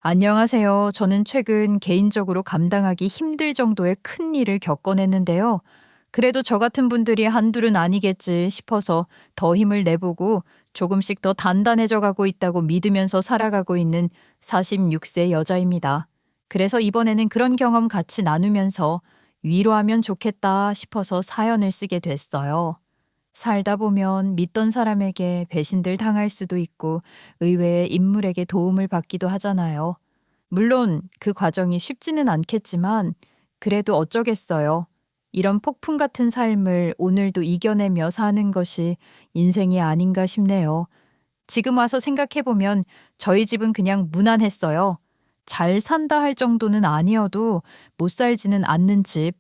안녕하세요. 저는 최근 개인적으로 감당하기 힘들 정도의 큰 일을 겪어냈는데요. 그래도 저 같은 분들이 한둘은 아니겠지 싶어서 더 힘을 내보고 조금씩 더 단단해져 가고 있다고 믿으면서 살아가고 있는 46세 여자입니다. 그래서 이번에는 그런 경험 같이 나누면서 위로하면 좋겠다 싶어서 사연을 쓰게 됐어요. 살다 보면 믿던 사람에게 배신들 당할 수도 있고 의외의 인물에게 도움을 받기도 하잖아요. 물론 그 과정이 쉽지는 않겠지만 그래도 어쩌겠어요. 이런 폭풍 같은 삶을 오늘도 이겨내며 사는 것이 인생이 아닌가 싶네요. 지금 와서 생각해보면 저희 집은 그냥 무난했어요. 잘 산다 할 정도는 아니어도 못 살지는 않는 집.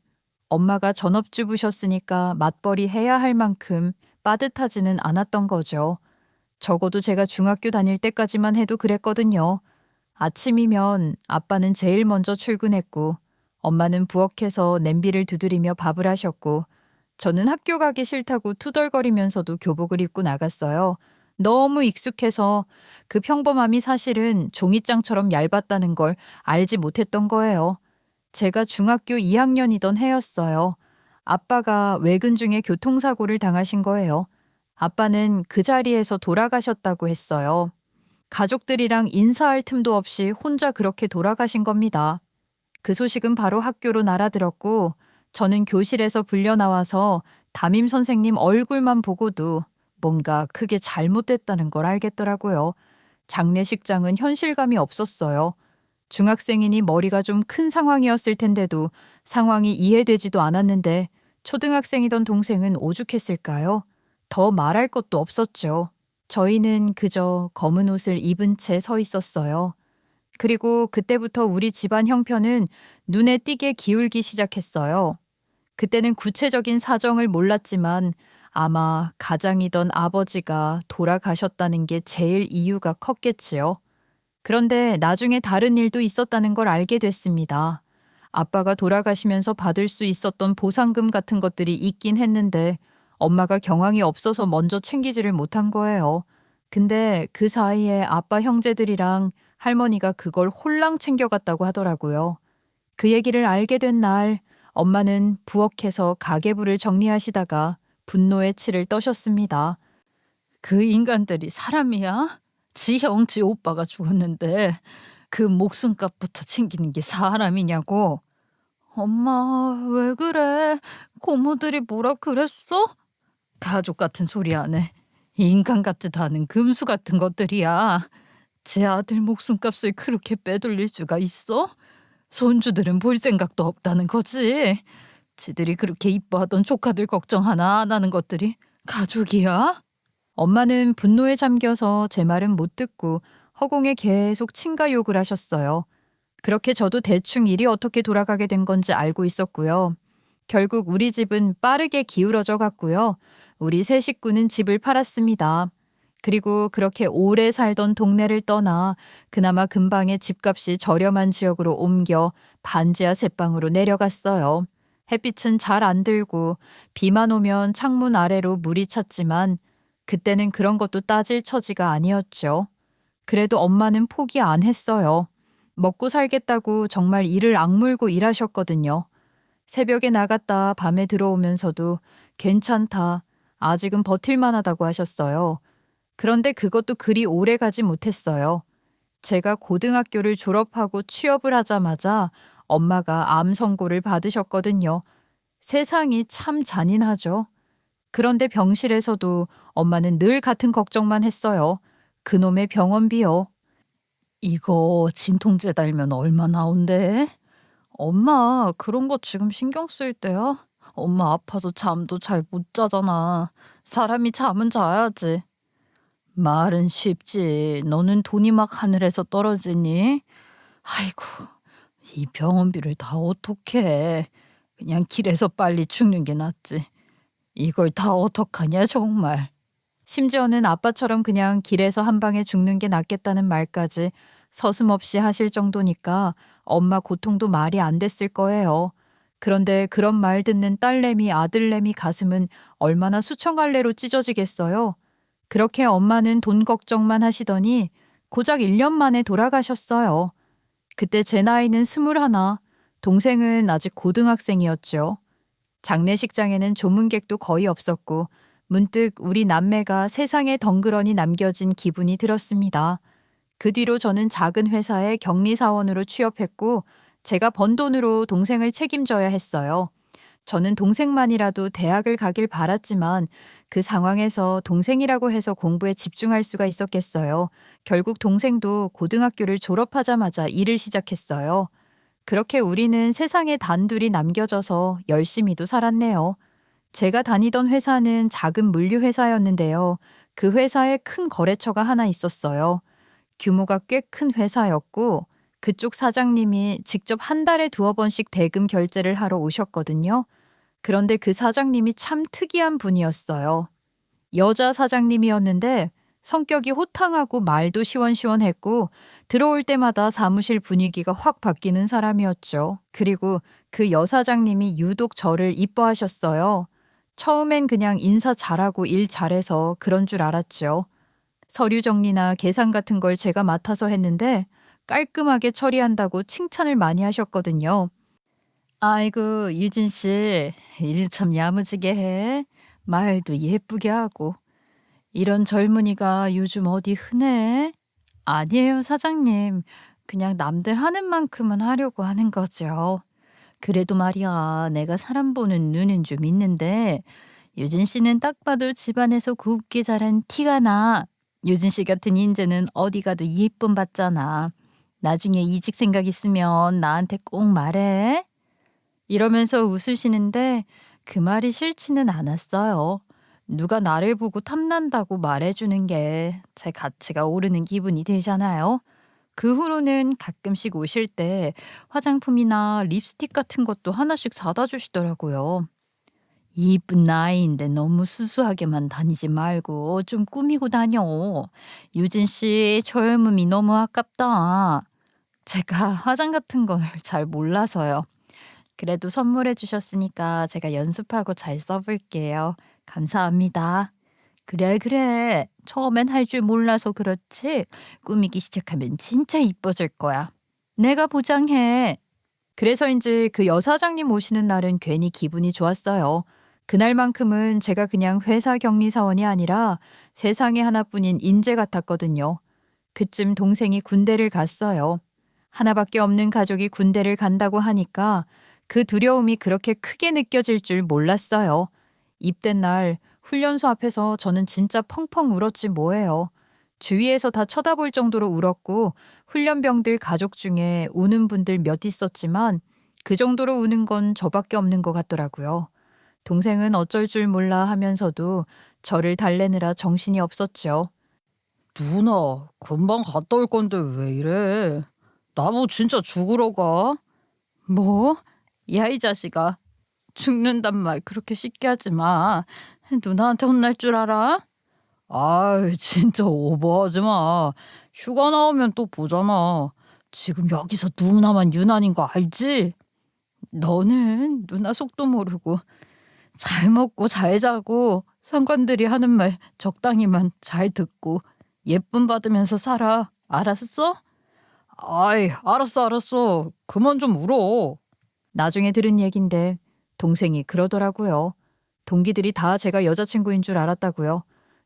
엄마가 전업주부셨으니까 맞벌이 해야 할 만큼 빠듯하지는 않았던 거죠. 적어도 제가 중학교 다닐 때까지만 해도 그랬거든요. 아침이면 아빠는 제일 먼저 출근했고, 엄마는 부엌에서 냄비를 두드리며 밥을 하셨고, 저는 학교 가기 싫다고 투덜거리면서도 교복을 입고 나갔어요. 너무 익숙해서 그 평범함이 사실은 종이장처럼 얇았다는 걸 알지 못했던 거예요. 제가 중학교 2학년이던 해였어요. 아빠가 외근 중에 교통사고를 당하신 거예요. 아빠는 그 자리에서 돌아가셨다고 했어요. 가족들이랑 인사할 틈도 없이 혼자 그렇게 돌아가신 겁니다. 그 소식은 바로 학교로 날아들었고, 저는 교실에서 불려 나와서 담임 선생님 얼굴만 보고도 뭔가 크게 잘못됐다는 걸 알겠더라고요. 장례식장은 현실감이 없었어요. 중학생이니 머리가 좀 큰 상황이었을 텐데도 상황이 이해되지도 않았는데 초등학생이던 동생은 오죽했을까요? 더 말할 것도 없었죠. 저희는 그저 검은 옷을 입은 채 서 있었어요. 그리고 그때부터 우리 집안 형편은 눈에 띄게 기울기 시작했어요. 그때는 구체적인 사정을 몰랐지만 아마 가장이던 아버지가 돌아가셨다는 게 제일 이유가 컸겠지요. 그런데 나중에 다른 일도 있었다는 걸 알게 됐습니다. 아빠가 돌아가시면서 받을 수 있었던 보상금 같은 것들이 있긴 했는데 엄마가 경황이 없어서 먼저 챙기지를 못한 거예요. 근데 그 사이에 아빠 형제들이랑 할머니가 그걸 홀랑 챙겨갔다고 하더라고요. 그 얘기를 알게 된 날, 엄마는 부엌에서 가계부를 정리하시다가 분노의 치를 떠셨습니다. 그 인간들이 사람이야? 지 형, 지 오빠가 죽었는데 그 목숨값부터 챙기는 게 사람이냐고? 엄마, 왜 그래? 고모들이 뭐라 그랬어? 가족 같은 소리 안 해. 인간 같지도 않은 금수 같은 것들이야. 제 아들 목숨값을 그렇게 빼돌릴 수가 있어? 손주들은 볼 생각도 없다는 거지. 지들이 그렇게 이뻐하던 조카들 걱정 하나 안 하는 것들이 가족이야? 엄마는 분노에 잠겨서 제 말은 못 듣고 허공에 계속 친가 욕을 하셨어요. 그렇게 저도 대충 일이 어떻게 돌아가게 된 건지 알고 있었고요. 결국 우리 집은 빠르게 기울어져 갔고요. 우리 세 식구는 집을 팔았습니다. 그리고 그렇게 오래 살던 동네를 떠나 그나마 근방의 집값이 저렴한 지역으로 옮겨 반지하 새방으로 내려갔어요. 햇빛은 잘 안 들고 비만 오면 창문 아래로 물이 찼지만 그때는 그런 것도 따질 처지가 아니었죠. 그래도 엄마는 포기 안 했어요. 먹고 살겠다고 정말 이를 악물고 일하셨거든요. 새벽에 나갔다 밤에 들어오면서도 괜찮다. 아직은 버틸만하다고 하셨어요. 그런데 그것도 그리 오래 가지 못했어요. 제가 고등학교를 졸업하고 취업을 하자마자 엄마가 암 선고를 받으셨거든요. 세상이 참 잔인하죠. 그런데 병실에서도 엄마는 늘 같은 걱정만 했어요. 그놈의 병원비요. 이거 진통제 달면 얼마 나온대? 엄마, 그런 거 지금 신경 쓸 때야? 엄마 아파서 잠도 잘 못 자잖아. 사람이 잠은 자야지. 말은 쉽지. 너는 돈이 막 하늘에서 떨어지니? 아이고, 이 병원비를 다 어떡해. 그냥 길에서 빨리 죽는 게 낫지. 이걸 다 어떡하냐 정말. 심지어는 아빠처럼 그냥 길에서 한 방에 죽는 게 낫겠다는 말까지 서슴없이 하실 정도니까 엄마 고통도 말이 안 됐을 거예요. 그런데 그런 말 듣는 딸내미 아들내미 가슴은 얼마나 수천갈래로 찢어지겠어요. 그렇게 엄마는 돈 걱정만 하시더니 고작 1년 만에 돌아가셨어요. 그때 제 나이는 21, 동생은 아직 고등학생이었죠. 장례식장에는 조문객도 거의 없었고 문득 우리 남매가 세상에 덩그러니 남겨진 기분이 들었습니다. 그 뒤로 저는 작은 회사에 격리사원으로 취업했고 제가 번 돈으로 동생을 책임져야 했어요. 저는 동생만이라도 대학을 가길 바랐지만 그 상황에서 동생이라고 해서 공부에 집중할 수가 있었겠어요. 결국 동생도 고등학교를 졸업하자마자 일을 시작했어요. 그렇게 우리는 세상에 단둘이 남겨져서 열심히도 살았네요. 제가 다니던 회사는 작은 물류회사였는데요. 그 회사에 큰 거래처가 하나 있었어요. 규모가 꽤 큰 회사였고 그쪽 사장님이 직접 한 달에 2번씩 대금 결제를 하러 오셨거든요. 그런데 그 사장님이 참 특이한 분이었어요. 여자 사장님이었는데 성격이 호탕하고 말도 시원시원했고 들어올 때마다 사무실 분위기가 확 바뀌는 사람이었죠. 그리고 그 여사장님이 유독 저를 이뻐하셨어요. 처음엔 그냥 인사 잘하고 일 잘해서 그런 줄 알았죠. 서류 정리나 계산 같은 걸 제가 맡아서 했는데 깔끔하게 처리한다고 칭찬을 많이 하셨거든요. 아이고, 유진 씨, 일 참 야무지게 해. 말도 예쁘게 하고. 이런 젊은이가 요즘 어디 흔해? 아니에요, 사장님. 그냥 남들 하는 만큼은 하려고 하는 거죠. 그래도 말이야, 내가 사람 보는 눈은 좀 있는데, 유진 씨는 딱 봐도 집안에서 곱게 자란 티가 나. 유진 씨 같은 인재는 어디 가도 예쁨 받잖아. 나중에 이직 생각 있으면 나한테 꼭 말해. 이러면서 웃으시는데 그 말이 싫지는 않았어요. 누가 나를 보고 탐난다고 말해주는 게 제 가치가 오르는 기분이 들잖아요. 그 후로는 가끔씩 오실 때 화장품이나 립스틱 같은 것도 하나씩 사다 주시더라고요. 이쁜 나이인데 너무 수수하게만 다니지 말고 좀 꾸미고 다녀. 유진 씨 젊음이 너무 아깝다. 제가 화장 같은 걸 잘 몰라서요. 그래도 선물해 주셨으니까 제가 연습하고 잘 써볼게요. 감사합니다. 그래, 그래. 처음엔 할 줄 몰라서 그렇지. 꾸미기 시작하면 진짜 이뻐질 거야. 내가 보장해. 그래서인지 그 여사장님 오시는 날은 괜히 기분이 좋았어요. 그날만큼은 제가 그냥 회사 격리사원이 아니라 세상에 하나뿐인 인재 같았거든요. 그쯤 동생이 군대를 갔어요. 하나밖에 없는 가족이 군대를 간다고 하니까 그 두려움이 그렇게 크게 느껴질 줄 몰랐어요. 입된 날 훈련소 앞에서 저는 진짜 펑펑 울었지 뭐예요. 주위에서 다 쳐다볼 정도로 울었고 훈련병들 가족 중에 우는 분들 몇 있었지만 그 정도로 우는 건 저밖에 없는 것 같더라고요. 동생은 어쩔 줄 몰라 하면서도 저를 달래느라 정신이 없었죠. 누나, 금방 갔다 올 건데 왜 이래? 나 뭐 진짜 죽으러 가? 뭐? 야, 이 자식아. 죽는단 말 그렇게 쉽게 하지 마. 누나한테 혼날 줄 알아? 아이, 진짜 오버하지 마. 휴가 나오면 또 보잖아. 지금 여기서 누나만 유난인 거 알지? 너는 누나 속도 모르고 잘 먹고 잘 자고 상관들이 하는 말 적당히만 잘 듣고 예쁨 받으면서 살아. 알았어? 아이, 알았어. 그만 좀 울어. 나중에 들은 얘긴데 동생이 그러더라고요. 동기들이 다 제가 여자친구인 줄 알았다고요.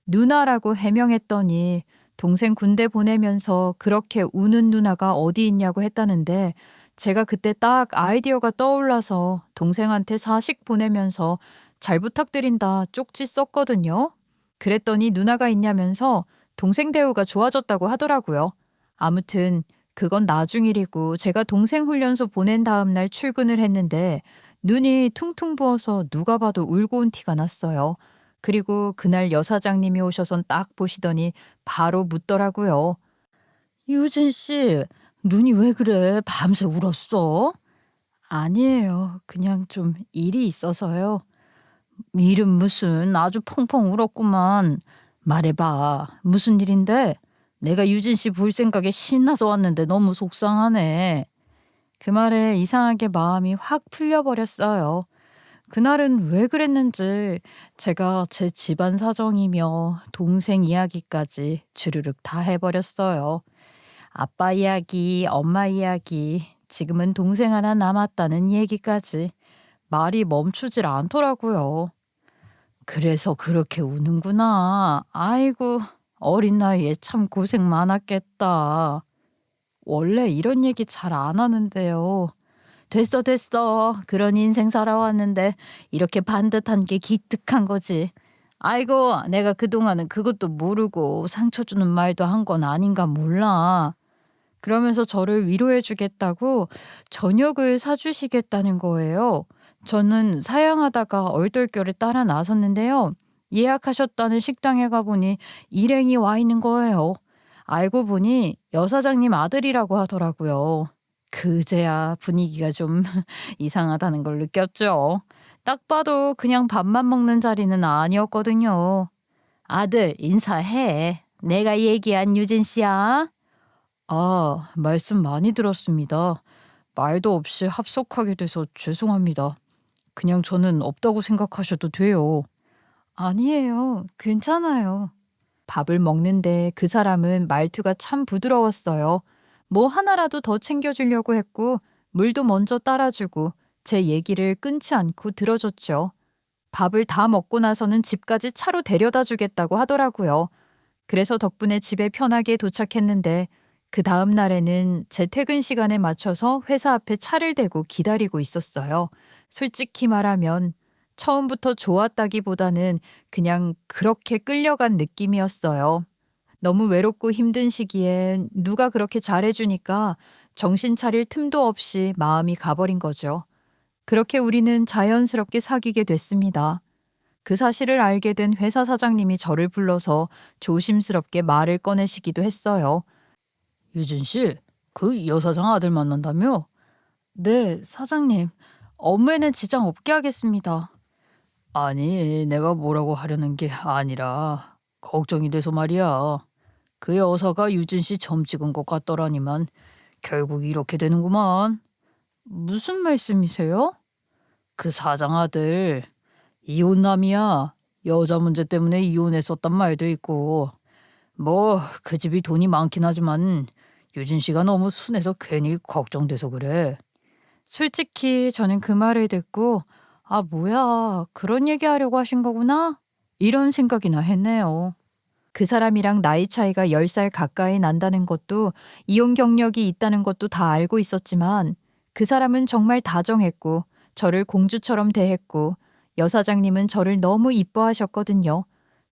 누나라고 해명했더니 동생 군대 보내면서 그렇게 우는 누나가 어디 있냐고 했다는데 제가 그때 딱 아이디어가 떠올라서 동생한테 사식 보내면서 잘 부탁드린다 쪽지 썼거든요. 그랬더니 누나가 있냐면서 동생 대우가 좋아졌다고 하더라고요. 아무튼 그건 나중 일이고 제가 동생 훈련소 보낸 다음 날 출근을 했는데 눈이 퉁퉁 부어서 누가 봐도 울고 온 티가 났어요. 그리고 그날 여사장님이 오셔선 딱 보시더니 바로 묻더라고요. 유진 씨, 눈이 왜 그래? 밤새 울었어? 아니에요. 그냥 좀 일이 있어서요. 일은 무슨 아주 펑펑 울었구만. 말해봐. 무슨 일인데? 내가 유진 씨 볼 생각에 신나서 왔는데 너무 속상하네. 그 말에 이상하게 마음이 확 풀려버렸어요. 그날은 왜 그랬는지 제가 제 집안 사정이며 동생 이야기까지 주르륵 다 해버렸어요. 아빠 이야기, 엄마 이야기, 지금은 동생 하나 남았다는 얘기까지 말이 멈추질 않더라고요. 그래서 그렇게 우는구나. 아이고, 어린 나이에 참 고생 많았겠다. 원래 이런 얘기 잘 안 하는데요. 됐어, 됐어. 그런 인생 살아왔는데 이렇게 반듯한 게 기특한 거지. 아이고, 내가 그동안은 그것도 모르고 상처 주는 말도 한 건 아닌가 몰라. 그러면서 저를 위로해 주겠다고 저녁을 사주시겠다는 거예요. 저는 사양하다가 얼떨결에 따라 나섰는데요. 예약하셨다는 식당에 가보니 일행이 와 있는 거예요. 알고 보니 여사장님 아들이라고 하더라고요. 그제야 분위기가 좀 이상하다는 걸 느꼈죠. 딱 봐도 그냥 밥만 먹는 자리는 아니었거든요. 아들, 인사해. 내가 얘기한 유진 씨야. 아, 말씀 많이 들었습니다. 말도 없이 합석하게 돼서 죄송합니다. 그냥 저는 없다고 생각하셔도 돼요. 아니에요. 괜찮아요. 밥을 먹는데 그 사람은 말투가 참 부드러웠어요. 뭐 하나라도 더 챙겨주려고 했고, 물도 먼저 따라주고, 제 얘기를 끊지 않고 들어줬죠. 밥을 다 먹고 나서는 집까지 차로 데려다 주겠다고 하더라고요. 그래서 덕분에 집에 편하게 도착했는데, 그 다음 날에는 제 퇴근 시간에 맞춰서 회사 앞에 차를 대고 기다리고 있었어요. 솔직히 말하면 처음부터 좋았다기보다는 그냥 그렇게 끌려간 느낌이었어요. 너무 외롭고 힘든 시기에 누가 그렇게 잘해주니까 정신 차릴 틈도 없이 마음이 가버린 거죠. 그렇게 우리는 자연스럽게 사귀게 됐습니다. 그 사실을 알게 된 회사 사장님이 저를 불러서 조심스럽게 말을 꺼내시기도 했어요. 유진 씨, 그 여사장 아들 만난다며? 네, 사장님. 업무에는 지장 없게 하겠습니다. 아니, 내가 뭐라고 하려는 게 아니라 걱정이 돼서 말이야. 그 여사가 유진 씨 점 찍은 것 같더라니만 결국 이렇게 되는구만. 무슨 말씀이세요? 그 사장 아들 이혼남이야. 여자 문제 때문에 이혼했었단 말도 있고. 뭐 그 집이 돈이 많긴 하지만 유진 씨가 너무 순해서 괜히 걱정돼서 그래. 솔직히 저는 그 말을 듣고 아 뭐야 그런 얘기하려고 하신 거구나? 이런 생각이나 했네요. 그 사람이랑 나이 차이가 10살 가까이 난다는 것도 이혼 경력이 있다는 것도 다 알고 있었지만 그 사람은 정말 다정했고 저를 공주처럼 대했고 여사장님은 저를 너무 이뻐하셨거든요.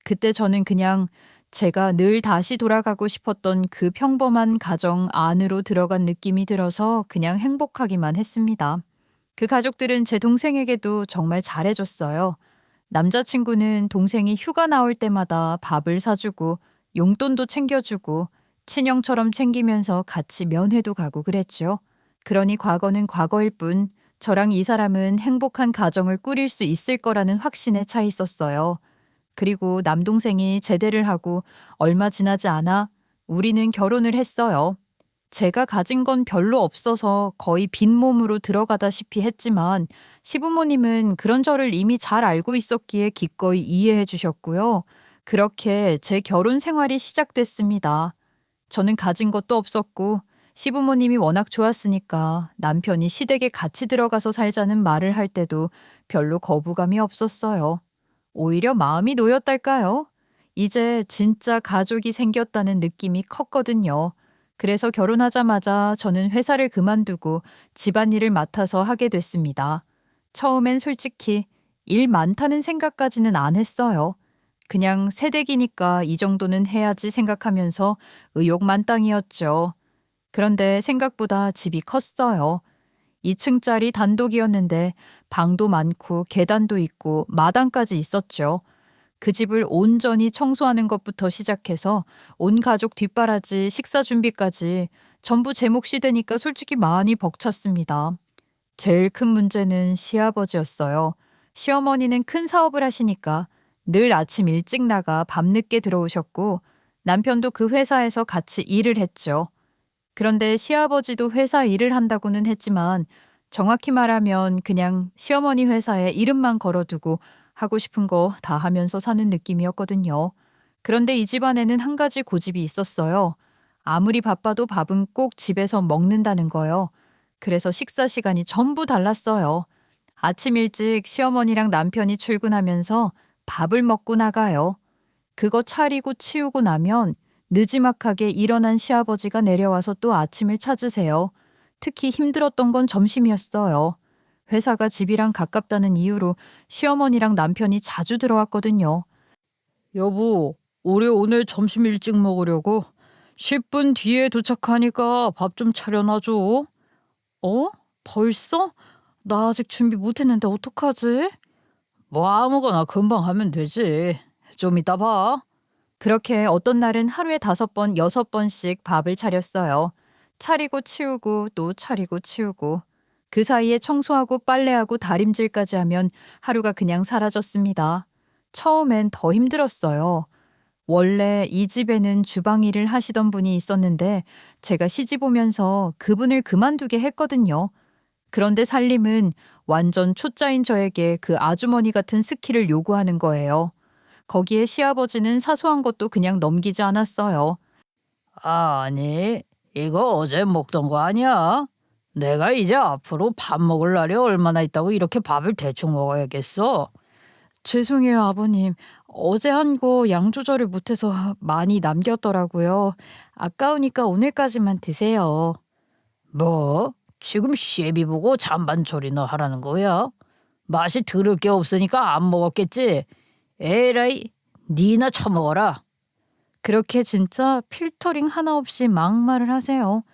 그때 저는 그냥 제가 늘 다시 돌아가고 싶었던 그 평범한 가정 안으로 들어간 느낌이 들어서 그냥 행복하기만 했습니다. 그 가족들은 제 동생에게도 정말 잘해줬어요. 남자친구는 동생이 휴가 나올 때마다 밥을 사주고 용돈도 챙겨주고 친형처럼 챙기면서 같이 면회도 가고 그랬죠. 그러니 과거는 과거일 뿐 저랑 이 사람은 행복한 가정을 꾸릴 수 있을 거라는 확신에 차 있었어요. 그리고 남동생이 제대를 하고 얼마 지나지 않아 우리는 결혼을 했어요. 제가 가진 건 별로 없어서 거의 빈몸으로 들어가다시피 했지만 시부모님은 그런 저를 이미 잘 알고 있었기에 기꺼이 이해해 주셨고요. 그렇게 제 결혼 생활이 시작됐습니다. 저는 가진 것도 없었고 시부모님이 워낙 좋았으니까 남편이 시댁에 같이 들어가서 살자는 말을 할 때도 별로 거부감이 없었어요. 오히려 마음이 놓였달까요? 이제 진짜 가족이 생겼다는 느낌이 컸거든요. 그래서 결혼하자마자 저는 회사를 그만두고 집안일을 맡아서 하게 됐습니다. 처음엔 솔직히 일 많다는 생각까지는 안 했어요. 그냥 새댁이니까 이 정도는 해야지 생각하면서 의욕 만땅이었죠. 그런데 생각보다 집이 컸어요. 2층짜리 단독이었는데 방도 많고 계단도 있고 마당까지 있었죠. 그 집을 온전히 청소하는 것부터 시작해서 온 가족 뒷바라지, 식사 준비까지 전부 제 몫이 되니까 솔직히 많이 벅찼습니다. 제일 큰 문제는 시아버지였어요. 시어머니는 큰 사업을 하시니까 늘 아침 일찍 나가 밤늦게 들어오셨고 남편도 그 회사에서 같이 일을 했죠. 그런데 시아버지도 회사 일을 한다고는 했지만 정확히 말하면 그냥 시어머니 회사에 이름만 걸어두고 하고 싶은 거 다 하면서 사는 느낌이었거든요. 그런데 이 집안에는 한 가지 고집이 있었어요. 아무리 바빠도 밥은 꼭 집에서 먹는다는 거요. 그래서 식사 시간이 전부 달랐어요. 아침 일찍 시어머니랑 남편이 출근하면서 밥을 먹고 나가요. 그거 차리고 치우고 나면 느지막하게 일어난 시아버지가 내려와서 또 아침을 찾으세요. 특히 힘들었던 건 점심이었어요. 회사가 집이랑 가깝다는 이유로 시어머니랑 남편이 자주 들어왔거든요. 여보, 우리 오늘 점심 일찍 먹으려고 10분 뒤에 도착하니까 밥 좀 차려놔줘. 어? 벌써? 나 아직 준비 못했는데 어떡하지? 뭐 아무거나 금방 하면 되지. 좀 이따 봐. 그렇게 어떤 날은 하루에 5번, 6번씩 밥을 차렸어요. 차리고 치우고 또 차리고 치우고. 그 사이에 청소하고 빨래하고 다림질까지 하면 하루가 그냥 사라졌습니다. 처음엔 더 힘들었어요. 원래 이 집에는 주방 일을 하시던 분이 있었는데 제가 시집 오면서 그분을 그만두게 했거든요. 그런데 살림은 완전 초짜인 저에게 그 아주머니 같은 스킬을 요구하는 거예요. 거기에 시아버지는 사소한 것도 그냥 넘기지 않았어요. 아니, 이거 어제 먹던 거 아니야? 내가 이제 앞으로 밥 먹을 날이 얼마나 있다고 이렇게 밥을 대충 먹어야겠어? 죄송해요, 아버님. 어제 한 거 양 조절을 못해서 많이 남겼더라고요. 아까우니까 오늘까지만 드세요. 뭐? 지금 시비 보고 잔반초리나 하라는 거야? 맛이 들을 게 없으니까 안 먹었겠지? 에라이, 니나 처먹어라. 그렇게 진짜 필터링 하나 없이 막말을 하세요.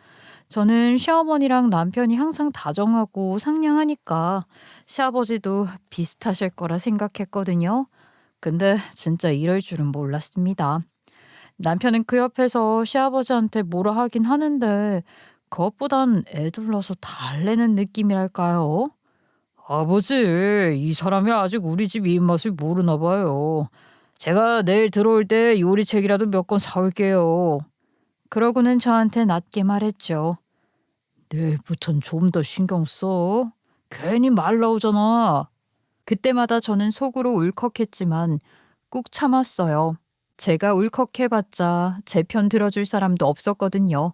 저는 시어머니랑 남편이 항상 다정하고 상냥하니까 시아버지도 비슷하실 거라 생각했거든요. 근데 진짜 이럴 줄은 몰랐습니다. 남편은 그 옆에서 시아버지한테 뭐라 하긴 하는데 그것보단 애둘러서 달래는 느낌이랄까요? 아버지, 이 사람이 아직 우리 집 입맛을 모르나 봐요. 제가 내일 들어올 때 요리책이라도 몇 권 사올게요. 그러고는 저한테 낮게 말했죠. 내일부턴 좀 더 신경 써. 괜히 말 나오잖아. 그때마다 저는 속으로 울컥했지만 꾹 참았어요. 제가 울컥해봤자 제 편 들어줄 사람도 없었거든요.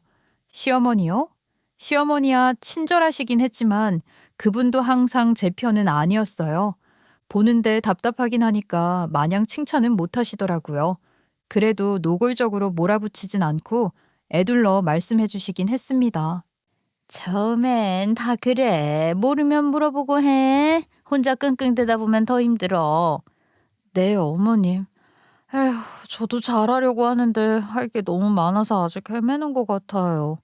시어머니요? 시어머니야 친절하시긴 했지만 그분도 항상 제 편은 아니었어요. 보는데 답답하긴 하니까 마냥 칭찬은 못 하시더라고요. 그래도 노골적으로 몰아붙이진 않고 애둘러 말씀해 주시긴 했습니다. 처음엔 다 그래. 모르면 물어보고 해. 혼자 끙끙대다 보면 더 힘들어. 네, 어머님. 에휴, 저도 잘하려고 하는데 할 게 너무 많아서 아직 헤매는 것 같아요.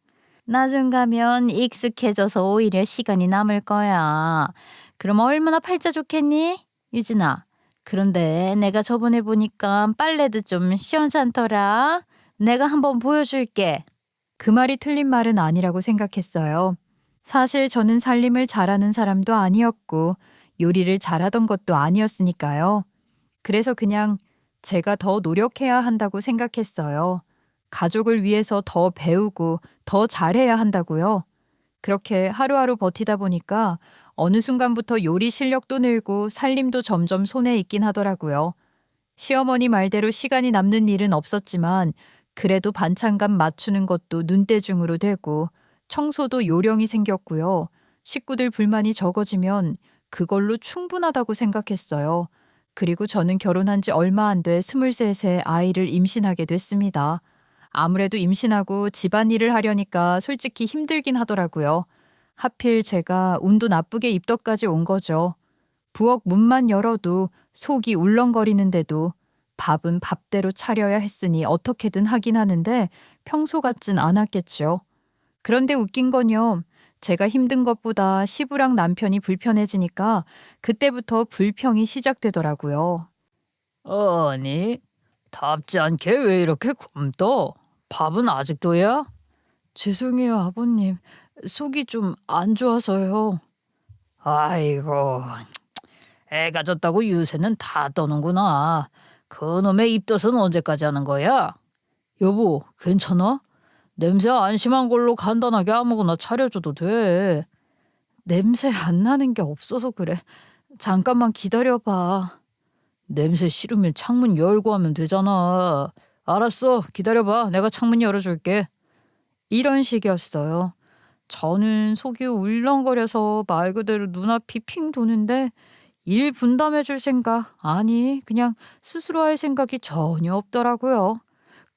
나중 가면 익숙해져서 오히려 시간이 남을 거야. 그럼 얼마나 팔자 좋겠니? 유진아. 그런데 내가 저번에 보니까 빨래도 좀 시원찮더라. 내가 한번 보여줄게. 그 말이 틀린 말은 아니라고 생각했어요. 사실 저는 살림을 잘하는 사람도 아니었고 요리를 잘하던 것도 아니었으니까요. 그래서 그냥 제가 더 노력해야 한다고 생각했어요. 가족을 위해서 더 배우고 더 잘해야 한다고요. 그렇게 하루하루 버티다 보니까 어느 순간부터 요리 실력도 늘고 살림도 점점 손에 익긴 하더라고요. 시어머니 말대로 시간이 남는 일은 없었지만 그래도 반찬값 맞추는 것도 눈대중으로 되고 청소도 요령이 생겼고요. 식구들 불만이 적어지면 그걸로 충분하다고 생각했어요. 그리고 저는 결혼한 지 얼마 안 돼 23세 아이를 임신하게 됐습니다. 아무래도 임신하고 집안일을 하려니까 솔직히 힘들긴 하더라고요. 하필 제가 운도 나쁘게 입덧까지 온 거죠. 부엌 문만 열어도 속이 울렁거리는데도 밥은 밥대로 차려야 했으니 어떻게든 하긴 하는데 평소 같진 않았겠죠. 그런데 웃긴 건요. 제가 힘든 것보다 시부랑 남편이 불편해지니까 그때부터 불평이 시작되더라고요. 아니, 답지 않게 왜 이렇게 굶떠? 밥은 아직도야? 죄송해요, 아버님. 속이 좀 안 좋아서요. 아이고, 애가 졌다고 유세는 다 떠는구나. 그놈의 입덧은 언제까지 하는 거야? 여보, 괜찮아? 냄새 안 심한 걸로 간단하게 아무거나 차려줘도 돼. 냄새 안 나는 게 없어서 그래. 잠깐만 기다려봐. 냄새 싫으면 창문 열고 하면 되잖아. 알았어, 기다려봐. 내가 창문 열어줄게. 이런 식이었어요. 저는 속이 울렁거려서 말 그대로 눈앞이 핑 도는데 일 분담해 줄 생각, 아니, 그냥 스스로 할 생각이 전혀 없더라고요.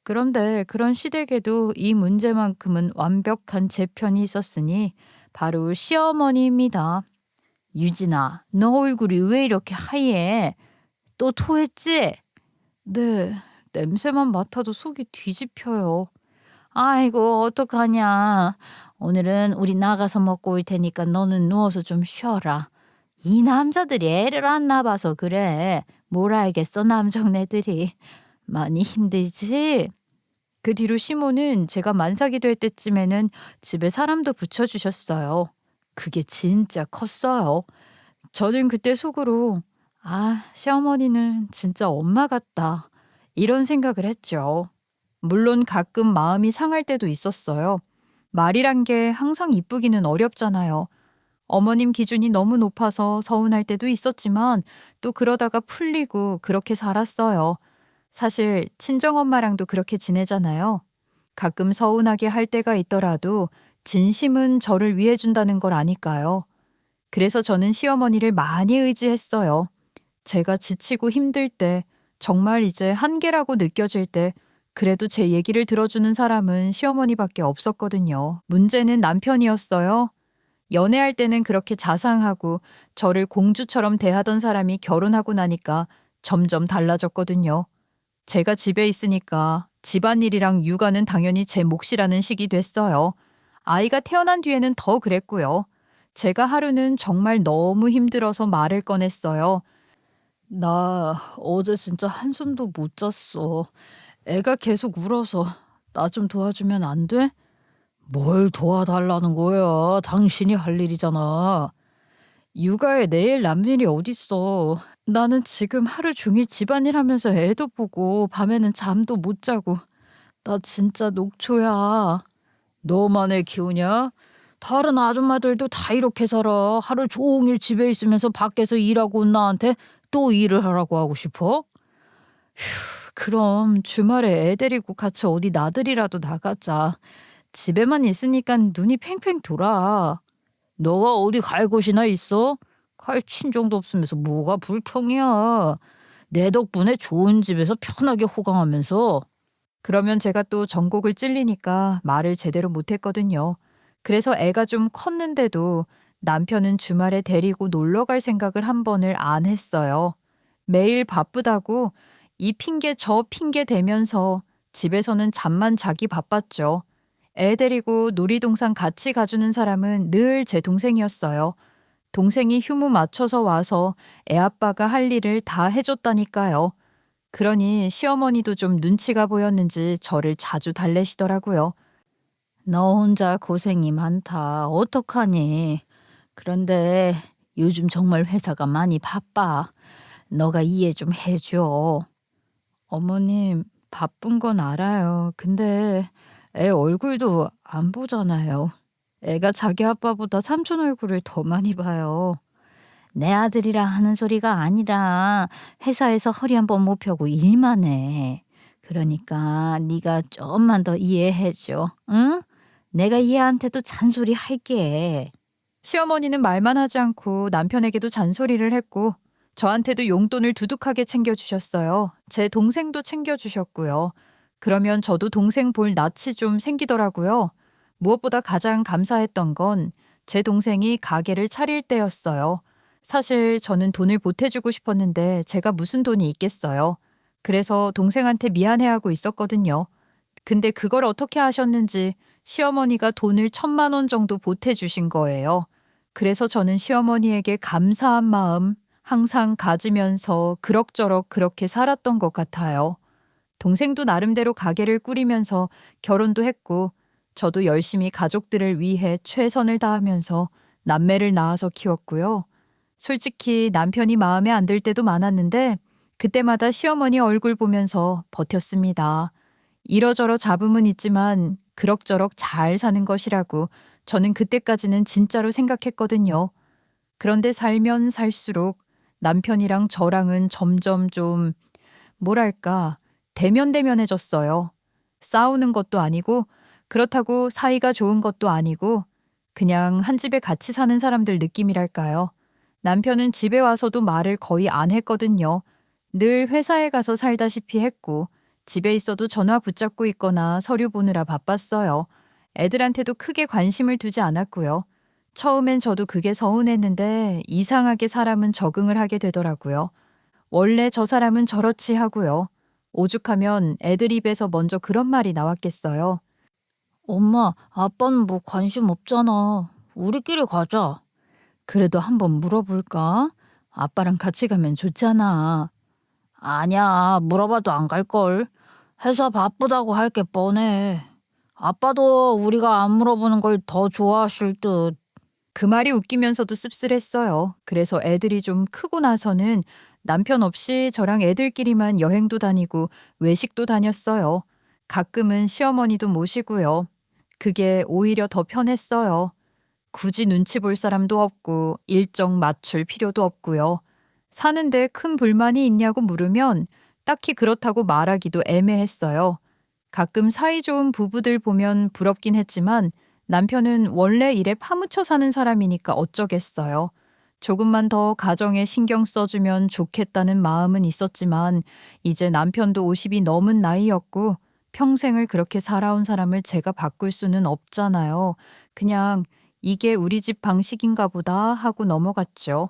그런데 그런 시댁에도 이 문제만큼은 완벽한 재편이 있었으니 바로 시어머니입니다. 유진아, 너 얼굴이 왜 이렇게 하얘? 또 토했지? 네, 냄새만 맡아도 속이 뒤집혀요. 아이고, 어떡하냐. 오늘은 우리 나가서 먹고 올 테니까 너는 누워서 좀 쉬어라. 이 남자들이 애를 안 낳아서 그래. 뭘 알겠어, 남정네들이. 많이 힘들지? 그 뒤로 시모는 제가 만삭이 될 때쯤에는 집에 사람도 붙여주셨어요. 그게 진짜 컸어요. 저는 그때 속으로 아, 시어머니는 진짜 엄마 같다. 이런 생각을 했죠. 물론 가끔 마음이 상할 때도 있었어요. 말이란 게 항상 이쁘기는 어렵잖아요. 어머님 기준이 너무 높아서 서운할 때도 있었지만 또 그러다가 풀리고 그렇게 살았어요. 사실 친정엄마랑도 그렇게 지내잖아요. 가끔 서운하게 할 때가 있더라도 진심은 저를 위해 준다는 걸 아니까요. 그래서 저는 시어머니를 많이 의지했어요. 제가 지치고 힘들 때, 정말 이제 한계라고 느껴질 때, 그래도 제 얘기를 들어주는 사람은 시어머니밖에 없었거든요. 문제는 남편이었어요. 연애할 때는 그렇게 자상하고 저를 공주처럼 대하던 사람이 결혼하고 나니까 점점 달라졌거든요. 제가 집에 있으니까 집안일이랑 육아는 당연히 제 몫이라는 식이 됐어요. 아이가 태어난 뒤에는 더 그랬고요. 제가 하루는 정말 너무 힘들어서 말을 꺼냈어요. 나 어제 진짜 한숨도 못 잤어. 애가 계속 울어서 나 좀 도와주면 안 돼? 뭘 도와달라는 거야? 당신이 할 일이잖아. 육아에 내일 남일이 어딨어. 나는 지금 하루 종일 집안일 하면서 애도 보고 밤에는 잠도 못 자고. 나 진짜 녹초야. 너만 애 키우냐? 다른 아줌마들도 다 이렇게 살아. 하루 종일 집에 있으면서 밖에서 일하고 온 나한테 또 일을 하라고 하고 싶어? 그럼 주말에 애 데리고 같이 어디 나들이라도 나가자. 집에만 있으니까 눈이 팽팽 돌아. 너가 어디 갈 곳이나 있어? 갈 친정도 없으면서 뭐가 불평이야. 내 덕분에 좋은 집에서 편하게 호강하면서. 그러면 제가 또 전곡을 찔리니까 말을 제대로 못했거든요. 그래서 애가 좀 컸는데도 남편은 주말에 데리고 놀러 갈 생각을 한 번을 안 했어요. 매일 바쁘다고 이 핑계 저 핑계 대면서 집에서는 잠만 자기 바빴죠. 애 데리고 놀이동산 같이 가주는 사람은 늘 제 동생이었어요. 동생이 휴무 맞춰서 와서 애 아빠가 할 일을 다 해줬다니까요. 그러니 시어머니도 좀 눈치가 보였는지 저를 자주 달래시더라고요. 너 혼자 고생이 많다. 어떡하니? 그런데 요즘 정말 회사가 많이 바빠. 너가 이해 좀 해줘. 어머님, 바쁜 건 알아요. 근데 애 얼굴도 안 보잖아요. 애가 자기 아빠보다 삼촌 얼굴을 더 많이 봐요. 내 아들이라 하는 소리가 아니라 회사에서 허리 한번 못 펴고 일만 해. 그러니까 네가 좀만 더 이해해줘. 응? 내가 얘한테도 잔소리 할게. 시어머니는 말만 하지 않고 남편에게도 잔소리를 했고 저한테도 용돈을 두둑하게 챙겨주셨어요. 제 동생도 챙겨주셨고요. 그러면 저도 동생 볼 낯이 좀 생기더라고요. 무엇보다 가장 감사했던 건 제 동생이 가게를 차릴 때였어요. 사실 저는 돈을 보태주고 싶었는데 제가 무슨 돈이 있겠어요. 그래서 동생한테 미안해하고 있었거든요. 근데 그걸 어떻게 하셨는지 시어머니가 돈을 1,000만 원 정도 보태주신 거예요. 그래서 저는 시어머니에게 감사한 마음 항상 가지면서 그럭저럭 그렇게 살았던 것 같아요. 동생도 나름대로 가게를 꾸리면서 결혼도 했고 저도 열심히 가족들을 위해 최선을 다하면서 남매를 낳아서 키웠고요. 솔직히 남편이 마음에 안 들 때도 많았는데 그때마다 시어머니 얼굴 보면서 버텼습니다. 이러저러 잡음은 있지만 그럭저럭 잘 사는 것이라고 저는 그때까지는 진짜로 생각했거든요. 그런데 살면 살수록 남편이랑 저랑은 점점 좀 뭐랄까 대면대면해졌어요. 싸우는 것도 아니고 그렇다고 사이가 좋은 것도 아니고 그냥 한 집에 같이 사는 사람들 느낌이랄까요. 남편은 집에 와서도 말을 거의 안 했거든요. 늘 회사에 가서 살다시피 했고 집에 있어도 전화 붙잡고 있거나 서류 보느라 바빴어요. 애들한테도 크게 관심을 두지 않았고요. 처음엔 저도 그게 서운했는데 이상하게 사람은 적응을 하게 되더라고요. 원래 저 사람은 저렇지 하고요. 오죽하면 애들 입에서 먼저 그런 말이 나왔겠어요. 엄마, 아빠는 뭐 관심 없잖아. 우리끼리 가자. 그래도 한번 물어볼까? 아빠랑 같이 가면 좋잖아. 아니야, 물어봐도 안 갈걸. 회사 바쁘다고 할 게 뻔해. 아빠도 우리가 안 물어보는 걸 더 좋아하실 듯. 그 말이 웃기면서도 씁쓸했어요. 그래서 애들이 좀 크고 나서는 남편 없이 저랑 애들끼리만 여행도 다니고 외식도 다녔어요. 가끔은 시어머니도 모시고요. 그게 오히려 더 편했어요. 굳이 눈치 볼 사람도 없고 일정 맞출 필요도 없고요. 사는데 큰 불만이 있냐고 물으면 딱히 그렇다고 말하기도 애매했어요. 가끔 사이좋은 부부들 보면 부럽긴 했지만 남편은 원래 일에 파묻혀 사는 사람이니까 어쩌겠어요. 조금만 더 가정에 신경 써주면 좋겠다는 마음은 있었지만 이제 남편도 50이 넘은 나이였고 평생을 그렇게 살아온 사람을 제가 바꿀 수는 없잖아요. 그냥 이게 우리 집 방식인가 보다 하고 넘어갔죠.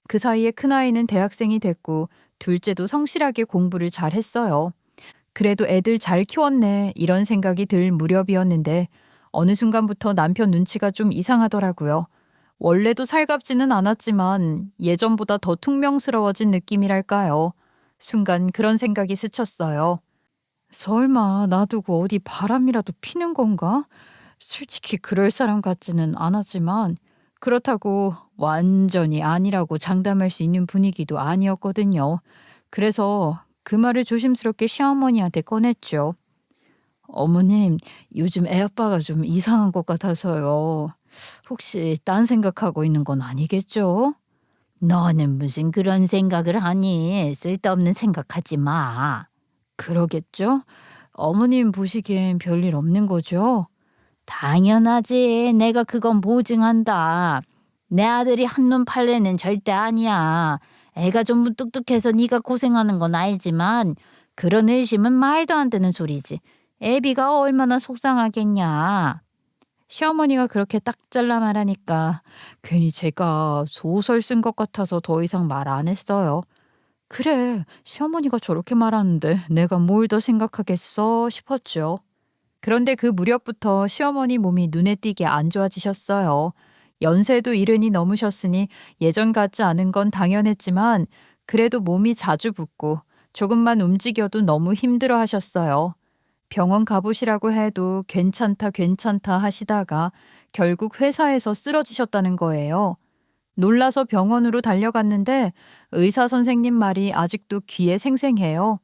그 사이에 큰아이는 대학생이 됐고 둘째도 성실하게 공부를 잘 했어요. 그래도 애들 잘 키웠네 이런 생각이 들 무렵이었는데 어느 순간부터 남편 눈치가 좀 이상하더라고요. 원래도 살갑지는 않았지만 예전보다 더 퉁명스러워진 느낌이랄까요. 순간 그런 생각이 스쳤어요. 설마 놔두고 어디 바람이라도 피는 건가? 솔직히 그럴 사람 같지는 않았지만 그렇다고 완전히 아니라고 장담할 수 있는 분위기도 아니었거든요. 그래서 그 말을 조심스럽게 시어머니한테 꺼냈죠. 어머님, 요즘 애아빠가 좀 이상한 것 같아서요. 혹시 딴 생각하고 있는 건 아니겠죠? 너는 무슨 그런 생각을 하니? 쓸데없는 생각하지 마. 그러겠죠? 어머님 보시기엔 별일 없는 거죠? 당연하지. 내가 그건 보증한다. 내 아들이 한눈 팔래는 절대 아니야. 애가 좀 무뚝뚝해서 네가 고생하는 건 알지만 그런 의심은 말도 안 되는 소리지. 애비가 얼마나 속상하겠냐. 시어머니가 그렇게 딱 잘라 말하니까 괜히 제가 소설 쓴 것 같아서 더 이상 말 안 했어요. 그래, 시어머니가 저렇게 말하는데 내가 뭘 더 생각하겠어 싶었죠. 그런데 그 무렵부터 시어머니 몸이 눈에 띄게 안 좋아지셨어요. 연세도 이른이 넘으셨으니 예전 같지 않은 건 당연했지만 그래도 몸이 자주 붓고 조금만 움직여도 너무 힘들어 하셨어요. 병원 가보시라고 해도 괜찮다 괜찮다 하시다가 결국 회사에서 쓰러지셨다는 거예요. 놀라서 병원으로 달려갔는데 의사 선생님 말이 아직도 귀에 생생해요.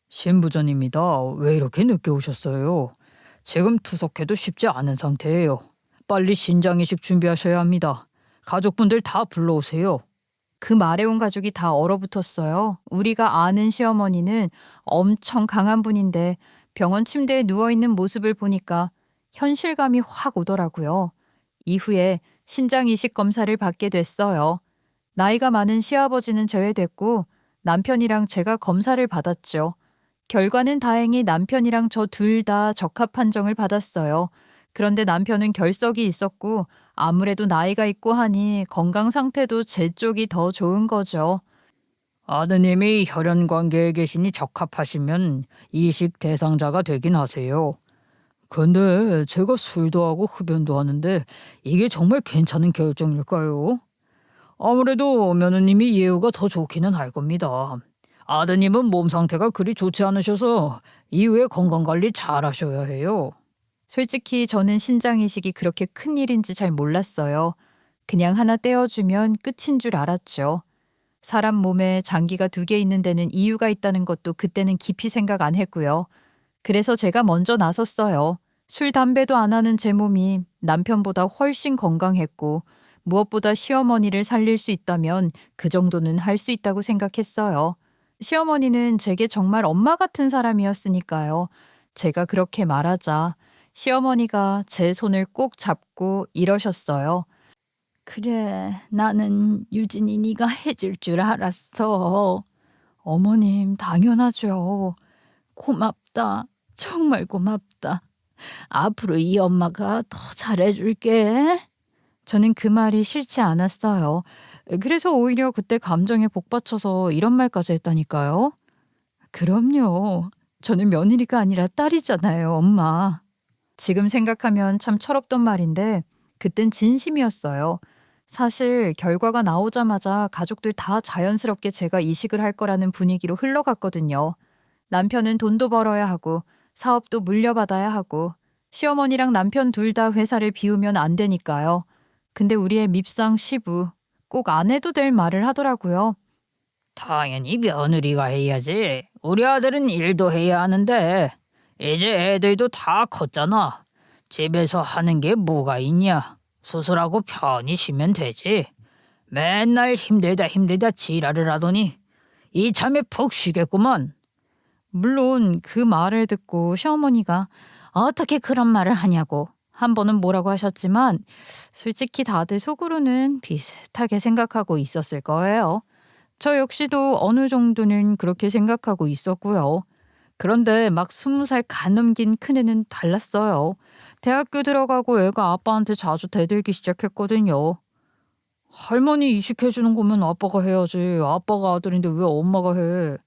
신부전입니다. 왜 이렇게 늦게 오셨어요? 지금 투석해도 쉽지 않은 상태예요. 빨리 신장이식 준비하셔야 합니다. 가족분들 다 불러오세요. 그 말에 온 가족이 다 얼어붙었어요. 우리가 아는 시어머니는 엄청 강한 분인데 병원 침대에 누워있는 모습을 보니까 현실감이 확 오더라고요. 이후에 신장 이식 검사를 받게 됐어요. 나이가 많은 시아버지는 제외됐고 남편이랑 제가 검사를 받았죠. 결과는 다행히 남편이랑 저 둘 다 적합 판정을 받았어요. 그런데 남편은 결석이 있었고 아무래도 나이가 있고 하니 건강 상태도 제 쪽이 더 좋은 거죠. 아드님이 혈연 관계에 계시니 적합하시면 이식 대상자가 되긴 하세요. 근데 제가 술도 하고 흡연도 하는데 이게 정말 괜찮은 결정일까요? 아무래도 며느님이 예후가 더 좋기는 할 겁니다. 아드님은 몸 상태가 그리 좋지 않으셔서 이후에 건강관리 잘 하셔야 해요. 솔직히 저는 신장 이식이 그렇게 큰 일인지 잘 몰랐어요. 그냥 하나 떼어주면 끝인 줄 알았죠. 사람 몸에 장기가 2개 있는 데는 이유가 있다는 것도 그때는 깊이 생각 안 했고요. 그래서 제가 먼저 나섰어요. 술, 담배도 안 하는 제 몸이 남편보다 훨씬 건강했고 무엇보다 시어머니를 살릴 수 있다면 그 정도는 할 수 있다고 생각했어요. 시어머니는 제게 정말 엄마 같은 사람이었으니까요. 제가 그렇게 말하자 시어머니가 제 손을 꼭 잡고 이러셨어요. 그래, 나는 유진이 네가 해줄 줄 알았어. 어머님, 당연하죠. 고맙다. 정말 고맙다. 앞으로 이 엄마가 더 잘해줄게. 저는 그 말이 싫지 않았어요. 그래서 오히려 그때 감정에 복받쳐서 이런 말까지 했다니까요. 그럼요. 저는 며느리가 아니라 딸이잖아요, 엄마. 지금 생각하면 참 철없던 말인데 그땐 진심이었어요. 사실 결과가 나오자마자 가족들 다 자연스럽게 제가 이식을 할 거라는 분위기로 흘러갔거든요. 남편은 돈도 벌어야 하고 사업도 물려받아야 하고 시어머니랑 남편 둘 다 회사를 비우면 안 되니까요. 근데 우리의 밉상 시부 꼭 안 해도 될 말을 하더라고요. 당연히 며느리가 해야지. 우리 아들은 일도 해야 하는데 이제 애들도 다 컸잖아. 집에서 하는 게 뭐가 있냐. 수술하고 편히 쉬면 되지. 맨날 힘들다 지랄을 하더니 이참에 푹 쉬겠구먼. 물론 그 말을 듣고 시어머니가 어떻게 그런 말을 하냐고 한 번은 뭐라고 하셨지만 솔직히 다들 속으로는 비슷하게 생각하고 있었을 거예요. 저 역시도 어느 정도는 그렇게 생각하고 있었고요. 그런데 막 20살 간 넘긴 큰애는 달랐어요. 대학교 들어가고 애가 아빠한테 자주 대들기 시작했거든요. 할머니 이식해주는 거면 아빠가 해야지. 아빠가 아들인데 왜 엄마가 해?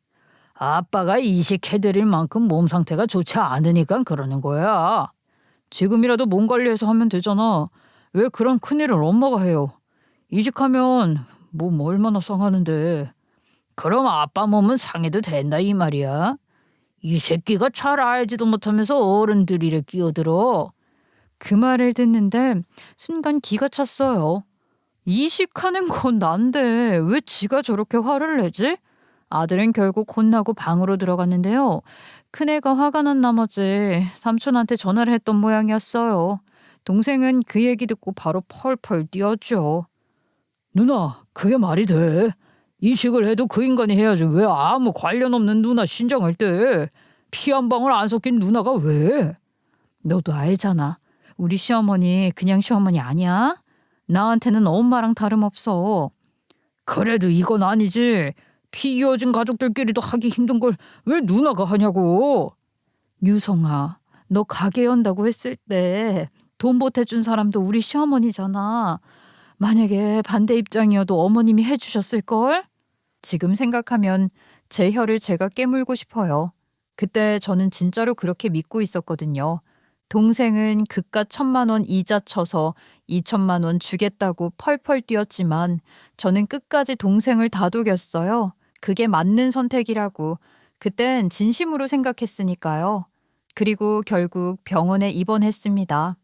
아빠가 이식해드릴 만큼 몸 상태가 좋지 않으니까 그러는 거야. 지금이라도 몸 관리해서 하면 되잖아. 왜 그런 큰일을 엄마가 해요? 이직하면 몸 얼마나 상하는데. 그럼 아빠 몸은 상해도 된다 이 말이야. 이 새끼가 잘 알지도 못하면서 어른들 일에 끼어들어. 그 말을 듣는데 순간 기가 찼어요. 이식하는 건 난데 왜 지가 저렇게 화를 내지? 아들은 결국 혼나고 방으로 들어갔는데요. 큰애가 화가 난 나머지 삼촌한테 전화를 했던 모양이었어요. 동생은 그 얘기 듣고 바로 펄펄 뛰었죠. 누나, 그게 말이 돼? 이식을 해도 그 인간이 해야지. 왜 아무 관련 없는 누나 신장을 떼? 피 한 방울 안 섞인 누나가 왜? 너도 알잖아. 우리 시어머니 그냥 시어머니 아니야? 나한테는 엄마랑 다름없어. 그래도 이건 아니지. 피 이어진 가족들끼리도 하기 힘든 걸 왜 누나가 하냐고. 유성아, 너 가게 연다고 했을 때 돈 보태준 사람도 우리 시어머니잖아. 만약에 반대 입장이어도 어머님이 해주셨을걸? 지금 생각하면 제 혀를 제가 깨물고 싶어요. 그때 저는 진짜로 그렇게 믿고 있었거든요. 동생은 그깟 1,000만 원 이자 쳐서 2천만 원 주겠다고 펄펄 뛰었지만 저는 끝까지 동생을 다독였어요. 그게 맞는 선택이라고. 그땐 진심으로 생각했으니까요. 그리고 결국 병원에 입원했습니다.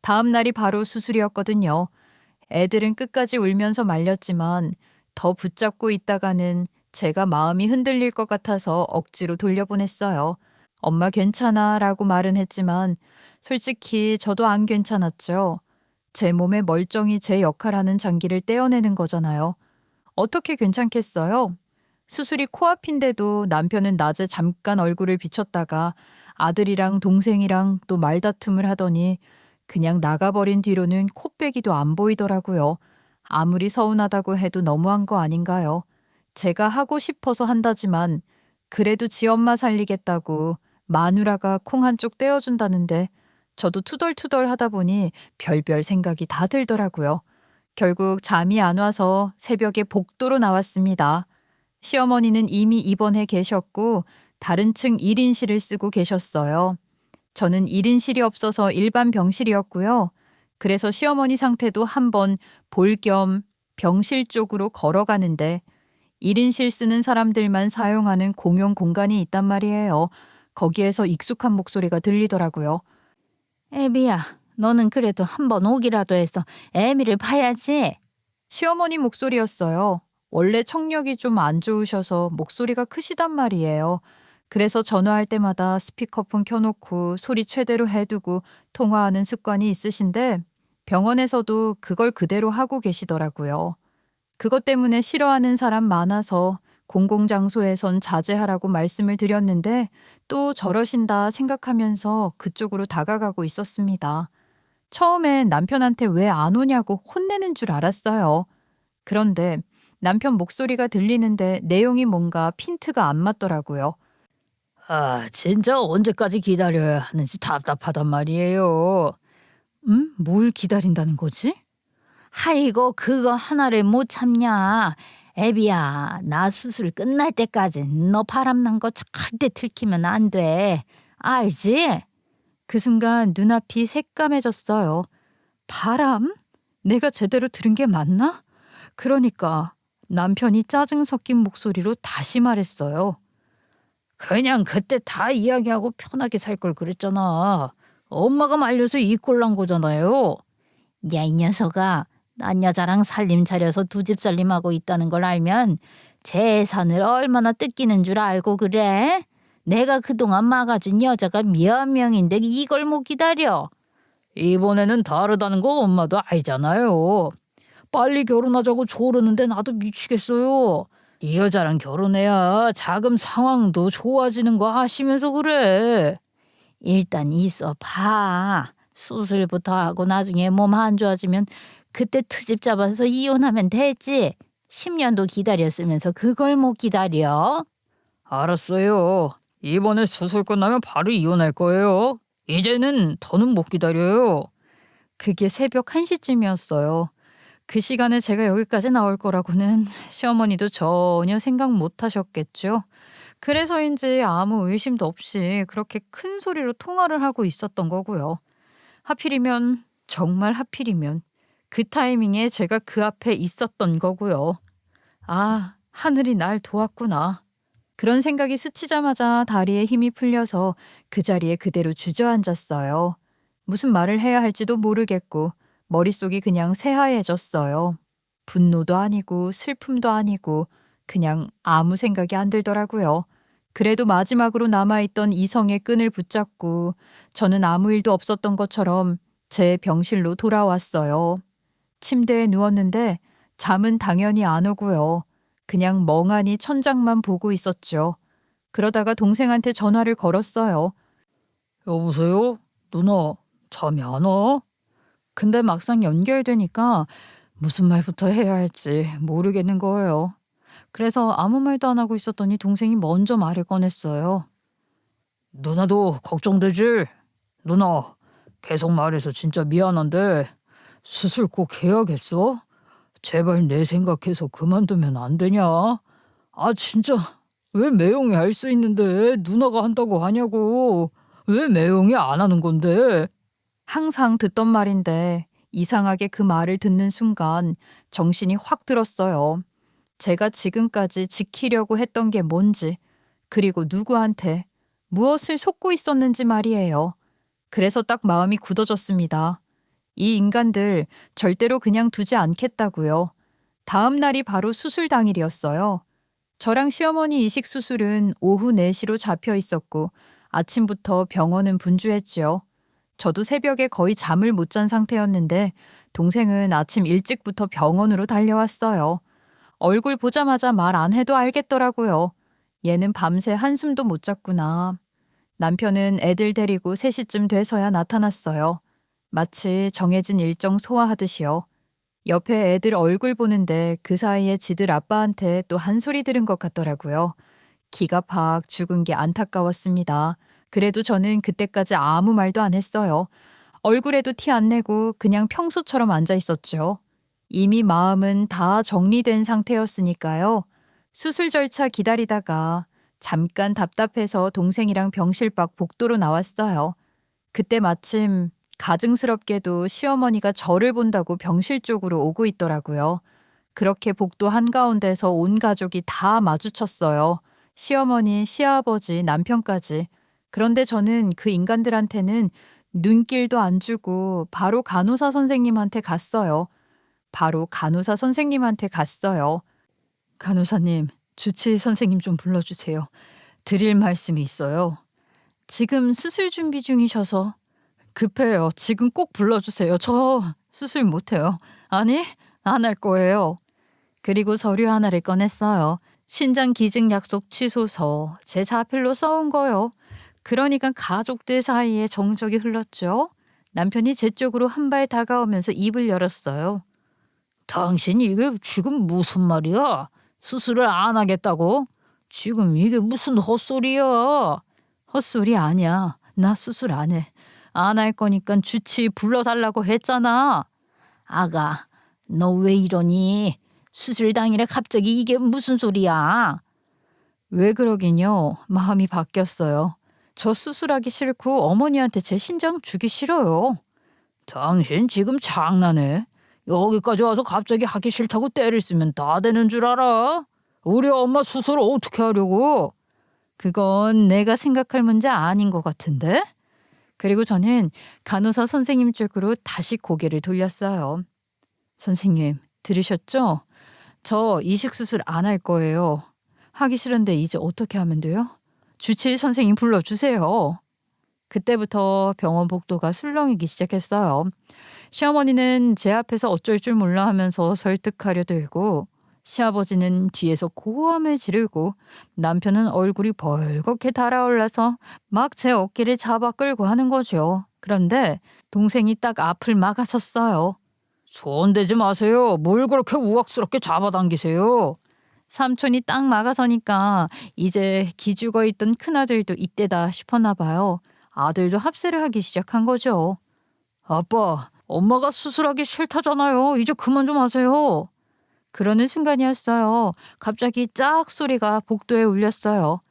다음 날이 바로 수술이었거든요. 애들은 끝까지 울면서 말렸지만 더 붙잡고 있다가는 제가 마음이 흔들릴 것 같아서 억지로 돌려보냈어요. 엄마 괜찮아 라고 말은 했지만 솔직히 저도 안 괜찮았죠. 제 몸에 멀쩡히 제 역할하는 장기를 떼어내는 거잖아요. 어떻게 괜찮겠어요? 수술이 코앞인데도 남편은 낮에 잠깐 얼굴을 비췄다가 아들이랑 동생이랑 또 말다툼을 하더니 그냥 나가버린 뒤로는 코빼기도 안 보이더라고요. 아무리 서운하다고 해도 너무한 거 아닌가요? 제가 하고 싶어서 한다지만 그래도 지 엄마 살리겠다고 마누라가 콩 한쪽 떼어준다는데 저도 투덜투덜 하다 보니 별별 생각이 다 들더라고요. 결국 잠이 안 와서 새벽에 복도로 나왔습니다. 시어머니는 이미 입원해 계셨고 다른 층 1인실을 쓰고 계셨어요. 저는 1인실이 없어서 일반 병실이었고요. 그래서 시어머니 상태도 한번 볼 겸 병실 쪽으로 걸어가는데 1인실 쓰는 사람들만 사용하는 공용 공간이 있단 말이에요. 거기에서 익숙한 목소리가 들리더라고요. 애비야, 너는 그래도 한번 오기라도 해서 애미를 봐야지. 시어머니 목소리였어요. 원래 청력이 좀 안 좋으셔서 목소리가 크시단 말이에요. 그래서 전화할 때마다 스피커폰 켜놓고 소리 최대로 해두고 통화하는 습관이 있으신데 병원에서도 그걸 그대로 하고 계시더라고요. 그것 때문에 싫어하는 사람 많아서 공공장소에선 자제하라고 말씀을 드렸는데 또 저러신다 생각하면서 그쪽으로 다가가고 있었습니다. 처음엔 남편한테 왜 안 오냐고 혼내는 줄 알았어요. 그런데 남편 목소리가 들리는데 내용이 뭔가 핀트가 안 맞더라고요. 아, 진짜 언제까지 기다려야 하는지 답답하단 말이에요. 뭘 기다린다는 거지? 아이고, 그거 하나를 못 참냐. 애비야, 나 수술 끝날 때까지 너 바람난 거 절대 들키면 안 돼. 알지? 그 순간 눈앞이 새까매졌어요. 바람? 내가 제대로 들은 게 맞나? 그러니까 남편이 짜증 섞인 목소리로 다시 말했어요. 그냥 그때 다 이야기하고 편하게 살 걸 그랬잖아. 엄마가 말려서 이 꼴 난 거잖아요. 야, 이 녀석아. 난 여자랑 살림 차려서 두 집 살림하고 있다는 걸 알면 재산을 얼마나 뜯기는 줄 알고 그래? 내가 그동안 막아준 여자가 몇 명인데 이걸 못 기다려. 이번에는 다르다는 거 엄마도 알잖아요. 빨리 결혼하자고 조르는데 나도 미치겠어요. 이 여자랑 결혼해야 자금 상황도 좋아지는 거 아시면서 그래. 일단 있어 봐. 수술부터 하고 나중에 몸 안 좋아지면 그때 트집 잡아서 이혼하면 되지. 10년도 기다렸으면서 그걸 못 기다려. 알았어요. 이번에 수술 끝나면 바로 이혼할 거예요. 이제는 더는 못 기다려요. 그게 새벽 1시쯤이었어요. 그 시간에 제가 여기까지 나올 거라고는 시어머니도 전혀 생각 못 하셨겠죠. 그래서인지 아무 의심도 없이 그렇게 큰 소리로 통화를 하고 있었던 거고요. 하필이면, 정말 하필이면 그 타이밍에 제가 그 앞에 있었던 거고요. 아, 하늘이 날 도왔구나. 그런 생각이 스치자마자 다리에 힘이 풀려서 그 자리에 그대로 주저앉았어요. 무슨 말을 해야 할지도 모르겠고 머릿속이 그냥 새하얘졌어요. 분노도 아니고 슬픔도 아니고 그냥 아무 생각이 안 들더라고요. 그래도 마지막으로 남아있던 이성의 끈을 붙잡고 저는 아무 일도 없었던 것처럼 제 병실로 돌아왔어요. 침대에 누웠는데 잠은 당연히 안 오고요. 그냥 멍하니 천장만 보고 있었죠. 그러다가 동생한테 전화를 걸었어요. 여보세요? 누나, 잠이 안 와? 근데 막상 연결되니까 무슨 말부터 해야 할지 모르겠는 거예요. 그래서 아무 말도 안 하고 있었더니 동생이 먼저 말을 꺼냈어요. 누나도 걱정되지? 누나, 계속 말해서 진짜 미안한데 수술 꼭 해야겠어? 제발 내 생각해서 그만두면 안 되냐? 아, 진짜 왜 매형이 할 수 있는데 누나가 한다고 하냐고. 왜 매형이 안 하는 건데? 항상 듣던 말인데 이상하게 그 말을 듣는 순간 정신이 확 들었어요. 제가 지금까지 지키려고 했던 게 뭔지, 그리고 누구한테 무엇을 속고 있었는지 말이에요. 그래서 딱 마음이 굳어졌습니다. 이 인간들 절대로 그냥 두지 않겠다고요. 다음 날이 바로 수술 당일이었어요. 저랑 시어머니 이식 수술은 오후 4시로 잡혀 있었고 아침부터 병원은 분주했지요. 저도 새벽에 거의 잠을 못 잔 상태였는데 동생은 아침 일찍부터 병원으로 달려왔어요. 얼굴 보자마자 말 안 해도 알겠더라고요. 얘는 밤새 한숨도 못 잤구나. 남편은 애들 데리고 3시쯤 돼서야 나타났어요. 마치 정해진 일정 소화하듯이요. 옆에 애들 얼굴 보는데 그 사이에 지들 아빠한테 또 한 소리 들은 것 같더라고요. 기가 팍 죽은 게 안타까웠습니다. 그래도 저는 그때까지 아무 말도 안 했어요. 얼굴에도 티 안 내고 그냥 평소처럼 앉아 있었죠. 이미 마음은 다 정리된 상태였으니까요. 수술 절차 기다리다가 잠깐 답답해서 동생이랑 병실 밖 복도로 나왔어요. 그때 마침 가증스럽게도 시어머니가 저를 본다고 병실 쪽으로 오고 있더라고요. 그렇게 복도 한가운데서 온 가족이 다 마주쳤어요. 시어머니, 시아버지, 남편까지. 그런데 저는 그 인간들한테는 눈길도 안 주고 바로 간호사 선생님한테 갔어요. 간호사님, 주치의 선생님 좀 불러주세요. 드릴 말씀이 있어요. 지금 수술 준비 중이셔서. 급해요. 지금 꼭 불러주세요. 저 수술 못해요. 아니, 안 할 거예요. 그리고 서류 하나를 꺼냈어요. 신장 기증 약속 취소서 제 자필로 써온 거요. 그러니까 가족들 사이에 정적이 흘렀죠. 남편이 제 쪽으로 한 발 다가오면서 입을 열었어요. 당신 이게 지금 무슨 말이야? 수술을 안 하겠다고? 지금 이게 무슨 헛소리야? 헛소리 아니야. 나 수술 안 해. 안 할 거니까 주치 불러달라고 했잖아. 아가, 너 왜 이러니? 수술 당일에 갑자기 이게 무슨 소리야? 왜 그러긴요. 마음이 바뀌었어요. 저 수술하기 싫고 어머니한테 제 신장 주기 싫어요. 당신 지금 장난해? 여기까지 와서 갑자기 하기 싫다고 때를 쓰면 다 되는 줄 알아? 우리 엄마 수술 어떻게 하려고? 그건 내가 생각할 문제 아닌 것 같은데? 그리고 저는 간호사 선생님 쪽으로 다시 고개를 돌렸어요. 선생님, 들으셨죠? 저 이식 수술 안 할 거예요. 하기 싫은데 이제 어떻게 하면 돼요? 주치의 선생님 불러주세요. 그때부터 병원 복도가 술렁이기 시작했어요. 시어머니는 제 앞에서 어쩔 줄 몰라 하면서 설득하려 들고 시아버지는 뒤에서 고함을 지르고 남편은 얼굴이 벌겋게 달아올라서 막 제 어깨를 잡아 끌고 하는 거죠. 그런데 동생이 딱 앞을 막아섰어요. 손대지 마세요. 뭘 그렇게 우악스럽게 잡아당기세요? 삼촌이 딱 막아서니까 이제 기죽어 있던 큰아들도 이때다 싶었나 봐요. 아들도 합세를 하기 시작한 거죠. 아빠, 엄마가 수술하기 싫다잖아요. 이제 그만 좀 하세요. 그러는 순간이었어요. 갑자기 짝 소리가 복도에 울렸어요.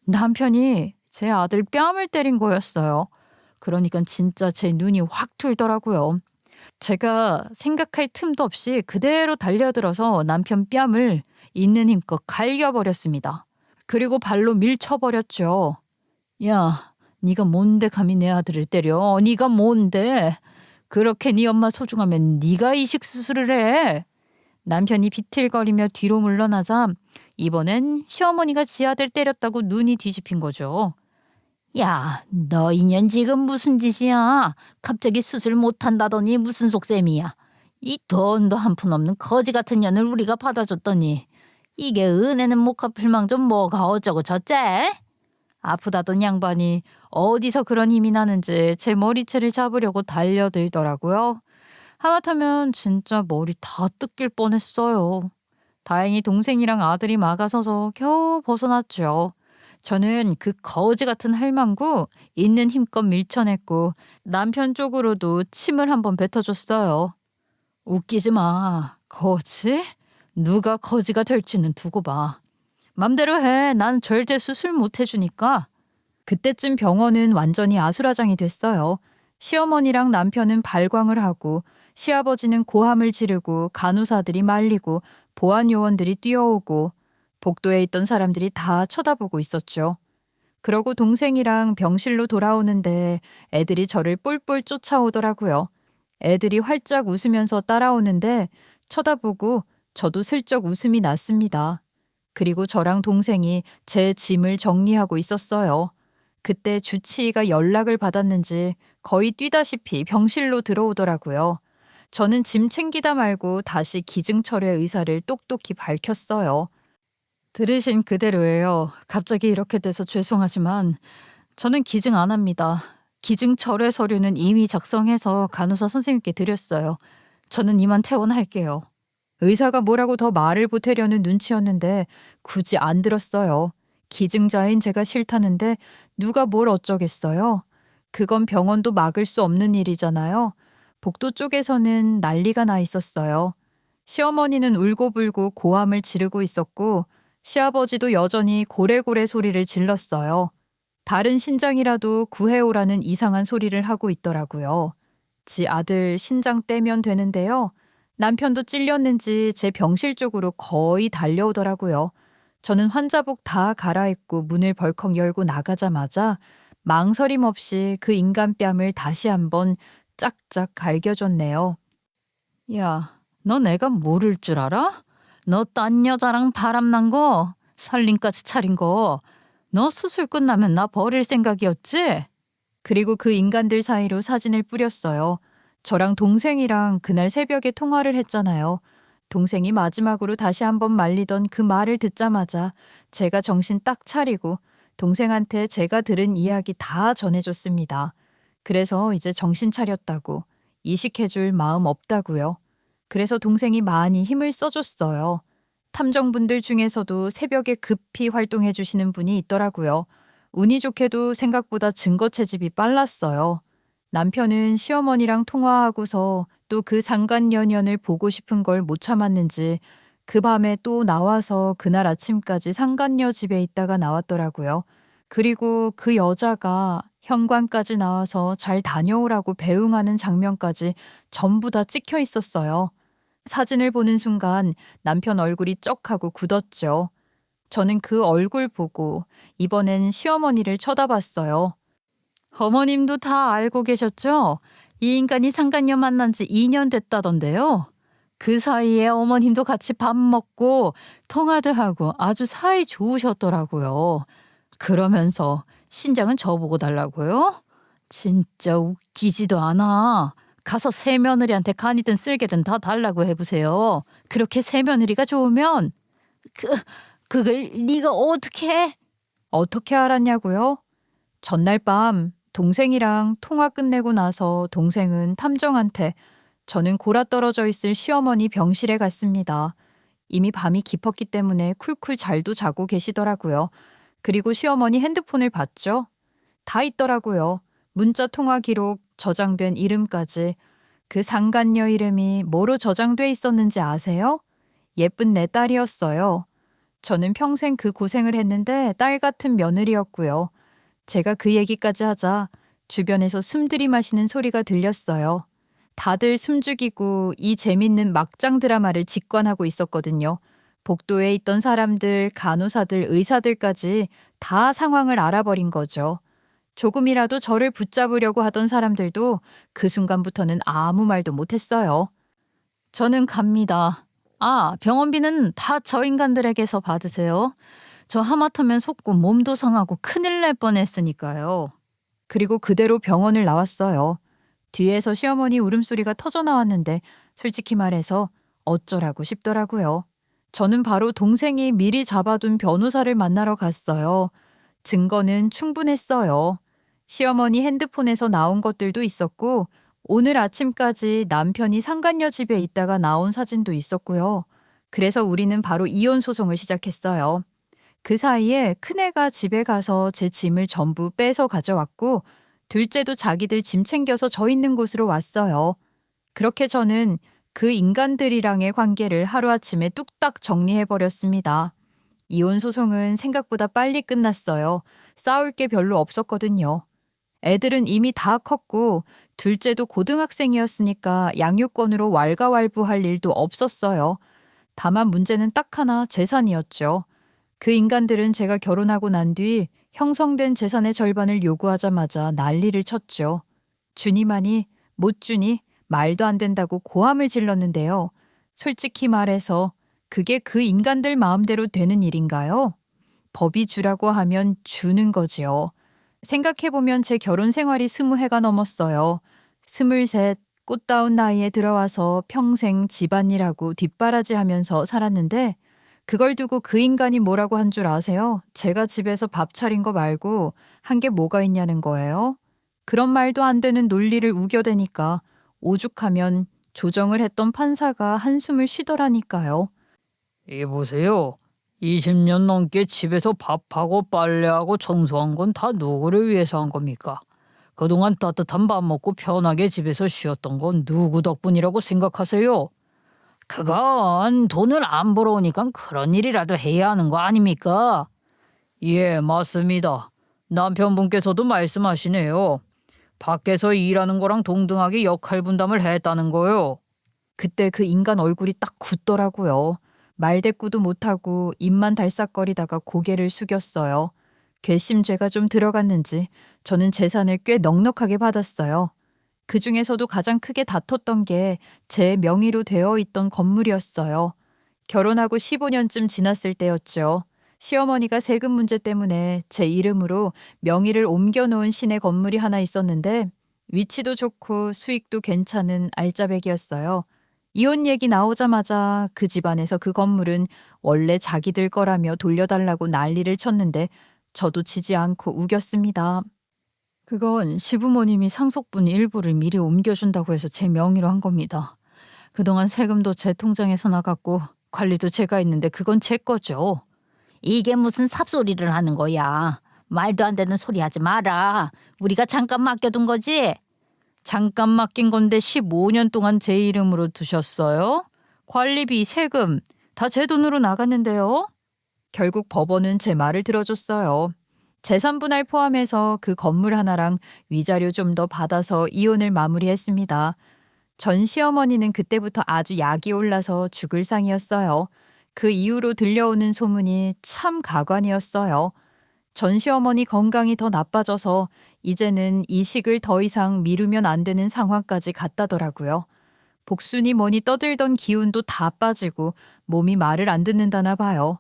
남편이 제 아들 뺨을 때린 거였어요. 그러니까 진짜 제 눈이 확 돌더라고요. 제가 생각할 틈도 없이 그대로 달려들어서 남편 뺨을 있는 힘껏 갈겨버렸습니다. 그리고 발로 밀쳐버렸죠. 야, 네가 뭔데 감히 내 아들을 때려? 네가 뭔데? 그렇게 네 엄마 소중하면 네가 이식 수술을 해. 남편이 비틀거리며 뒤로 물러나자 이번엔 시어머니가 지 아들 때렸다고 눈이 뒤집힌 거죠. 야, 너 인연 지금 무슨 짓이야? 갑자기 수술 못한다더니 무슨 속셈이야? 이 돈도 한 푼 없는 거지 같은 년을 우리가 받아줬더니 이게 은혜는 못 갚을 망정 뭐가 어쩌고 저째? 아프다던 양반이 어디서 그런 힘이 나는지 제 머리채를 잡으려고 달려들더라고요. 하마터면 진짜 머리 다 뜯길 뻔했어요. 다행히 동생이랑 아들이 막아서서 겨우 벗어났죠. 저는 그 거지 같은 할망구 있는 힘껏 밀쳐냈고 남편 쪽으로도 침을 한번 뱉어줬어요. 웃기지 마. 거지? 누가 거지가 될지는 두고 봐. 맘대로 해. 난 절대 수술 못 해주니까. 그때쯤 병원은 완전히 아수라장이 됐어요. 시어머니랑 남편은 발광을 하고 시아버지는 고함을 지르고 간호사들이 말리고 보안 요원들이 뛰어오고 복도에 있던 사람들이 다 쳐다보고 있었죠. 그러고 동생이랑 병실로 돌아오는데 애들이 저를 뿔뿔 쫓아오더라고요. 애들이 활짝 웃으면서 따라오는데 쳐다보고 저도 슬쩍 웃음이 났습니다. 그리고 저랑 동생이 제 짐을 정리하고 있었어요. 그때 주치의가 연락을 받았는지 거의 뛰다시피 병실로 들어오더라고요. 저는 짐 챙기다 말고 다시 기증철회 의사를 똑똑히 밝혔어요. 들으신 그대로예요. 갑자기 이렇게 돼서 죄송하지만 저는 기증 안 합니다. 기증 철회 서류는 이미 작성해서 간호사 선생님께 드렸어요. 저는 이만 퇴원할게요. 의사가 뭐라고 더 말을 보태려는 눈치였는데 굳이 안 들었어요. 기증자인 제가 싫다는데 누가 뭘 어쩌겠어요. 그건 병원도 막을 수 없는 일이잖아요. 복도 쪽에서는 난리가 나 있었어요. 시어머니는 울고불고 고함을 지르고 있었고 시아버지도 여전히 고래고래 소리를 질렀어요. 다른 신장이라도 구해오라는 이상한 소리를 하고 있더라고요. 지 아들 신장 떼면 되는데요. 남편도 찔렸는지 제 병실 쪽으로 거의 달려오더라고요. 저는 환자복 다 갈아입고 문을 벌컥 열고 나가자마자 망설임 없이 그 인간 뺨을 다시 한번 짝짝 갈겨줬네요. 야, 너 내가 모를 줄 알아? 너 딴 여자랑 바람난 거, 살림까지 차린 거, 너 수술 끝나면 나 버릴 생각이었지? 그리고 그 인간들 사이로 사진을 뿌렸어요. 저랑 동생이랑 그날 새벽에 통화를 했잖아요. 동생이 마지막으로 다시 한번 말리던 그 말을 듣자마자 제가 정신 딱 차리고 동생한테 제가 들은 이야기 다 전해줬습니다. 그래서 이제 정신 차렸다고, 이식해줄 마음 없다고요. 그래서 동생이 많이 힘을 써줬어요. 탐정분들 중에서도 새벽에 급히 활동해 주시는 분이 있더라고요. 운이 좋게도 생각보다 증거 채집이 빨랐어요. 남편은 시어머니랑 통화하고서 또 그 상간녀년을 보고 싶은 걸 못 참았는지 그 밤에 또 나와서 그날 아침까지 상간녀 집에 있다가 나왔더라고요. 그리고 그 여자가 현관까지 나와서 잘 다녀오라고 배웅하는 장면까지 전부 다 찍혀 있었어요. 사진을 보는 순간 남편 얼굴이 쩍하고 굳었죠. 저는 그 얼굴 보고 이번엔 시어머니를 쳐다봤어요. 어머님도 다 알고 계셨죠? 이 인간이 상간녀 만난 지 2년 됐다던데요. 그 사이에 어머님도 같이 밥 먹고 통화도 하고 아주 사이 좋으셨더라고요. 그러면서 신장은 저보고 달라고요? 진짜 웃기지도 않아. 가서 새며느리한테 간이든 쓸개든 다 달라고 해보세요. 그렇게 새며느리가 좋으면 그걸 네가 어떻게 해? 어떻게 알았냐고요? 전날 밤 동생이랑 통화 끝내고 나서 동생은 탐정한테, 저는 골아떨어져 있을 시어머니 병실에 갔습니다. 이미 밤이 깊었기 때문에 쿨쿨 잘도 자고 계시더라고요. 그리고 시어머니 핸드폰을 봤죠. 다 있더라고요. 문자 통화 기록, 저장된 이름까지. 그 상간녀 이름이 뭐로 저장돼 있었는지 아세요? 예쁜 내 딸이었어요. 저는 평생 그 고생을 했는데 딸 같은 며느리였고요. 제가 그 얘기까지 하자 주변에서 숨 들이마시는 소리가 들렸어요. 다들 숨죽이고 이 재밌는 막장 드라마를 직관하고 있었거든요. 복도에 있던 사람들, 간호사들, 의사들까지 다 상황을 알아버린 거죠. 조금이라도 저를 붙잡으려고 하던 사람들도 그 순간부터는 아무 말도 못했어요. 저는 갑니다. 아, 병원비는 다 저 인간들에게서 받으세요. 저 하마터면 속고 몸도 상하고 큰일 날 뻔했으니까요. 그리고 그대로 병원을 나왔어요. 뒤에서 시어머니 울음소리가 터져 나왔는데 솔직히 말해서 어쩌라고 싶더라고요. 저는 바로 동생이 미리 잡아둔 변호사를 만나러 갔어요. 증거는 충분했어요. 시어머니 핸드폰에서 나온 것들도 있었고 오늘 아침까지 남편이 상간녀 집에 있다가 나온 사진도 있었고요. 그래서 우리는 바로 이혼 소송을 시작했어요. 그 사이에 큰애가 집에 가서 제 짐을 전부 빼서 가져왔고 둘째도 자기들 짐 챙겨서 저 있는 곳으로 왔어요. 그렇게 저는 그 인간들이랑의 관계를 하루아침에 뚝딱 정리해버렸습니다. 이혼 소송은 생각보다 빨리 끝났어요. 싸울 게 별로 없었거든요. 애들은 이미 다 컸고 둘째도 고등학생이었으니까 양육권으로 왈가왈부할 일도 없었어요. 다만 문제는 딱 하나, 재산이었죠. 그 인간들은 제가 결혼하고 난 뒤 형성된 재산의 절반을 요구하자마자 난리를 쳤죠. 주니마니 못 주니 말도 안 된다고 고함을 질렀는데요. 솔직히 말해서 그게 그 인간들 마음대로 되는 일인가요? 법이 주라고 하면 주는 거지요. 생각해보면 제 결혼 생활이 20해가 넘었어요. 23, 꽃다운 나이에 들어와서 평생 집안일하고 뒷바라지하면서 살았는데 그걸 두고 그 인간이 뭐라고 한 줄 아세요? 제가 집에서 밥 차린 거 말고 한 게 뭐가 있냐는 거예요. 그런 말도 안 되는 논리를 우겨대니까 오죽하면 조정을 했던 판사가 한숨을 쉬더라니까요. 이보세요. 20년 넘게 집에서 밥하고 빨래하고 청소한 건 다 누구를 위해서 한 겁니까? 그동안 따뜻한 밥 먹고 편하게 집에서 쉬었던 건 누구 덕분이라고 생각하세요? 그건 돈을 안 벌어오니까 그런 일이라도 해야 하는 거 아닙니까? 예, 맞습니다. 남편분께서도 말씀하시네요. 밖에서 일하는 거랑 동등하게 역할 분담을 했다는 거요. 그때 그 인간 얼굴이 딱 굳더라고요. 말대꾸도 못하고 입만 달싹거리다가 고개를 숙였어요. 괘씸죄가 좀 들어갔는지 저는 재산을 꽤 넉넉하게 받았어요. 그 중에서도 가장 크게 다퉜던 게 제 명의로 되어 있던 건물이었어요. 결혼하고 15년쯤 지났을 때였죠. 시어머니가 세금 문제 때문에 제 이름으로 명의를 옮겨놓은 시내 건물이 하나 있었는데 위치도 좋고 수익도 괜찮은 알짜배기였어요. 이혼 얘기 나오자마자 그 집안에서 그 건물은 원래 자기들 거라며 돌려달라고 난리를 쳤는데 저도 지지 않고 우겼습니다. 그건 시부모님이 상속분 일부를 미리 옮겨준다고 해서 제 명의로 한 겁니다. 그동안 세금도 제 통장에서 나갔고 관리도 제가 했는데 그건 제 거죠. 이게 무슨 삽소리를 하는 거야. 말도 안 되는 소리 하지 마라. 우리가 잠깐 맡겨둔 거지? 잠깐 맡긴 건데 15년 동안 제 이름으로 두셨어요? 관리비, 세금 다 제 돈으로 나갔는데요. 결국 법원은 제 말을 들어줬어요. 재산분할 포함해서 그 건물 하나랑 위자료 좀 더 받아서 이혼을 마무리했습니다. 전 시어머니는 그때부터 아주 약이 올라서 죽을 상이었어요. 그 이후로 들려오는 소문이 참 가관이었어요. 전 시어머니 건강이 더 나빠져서 이제는 이식을 더 이상 미루면 안 되는 상황까지 갔다더라고요. 복순이 뭐니 떠들던 기운도 다 빠지고 몸이 말을 안 듣는다나 봐요.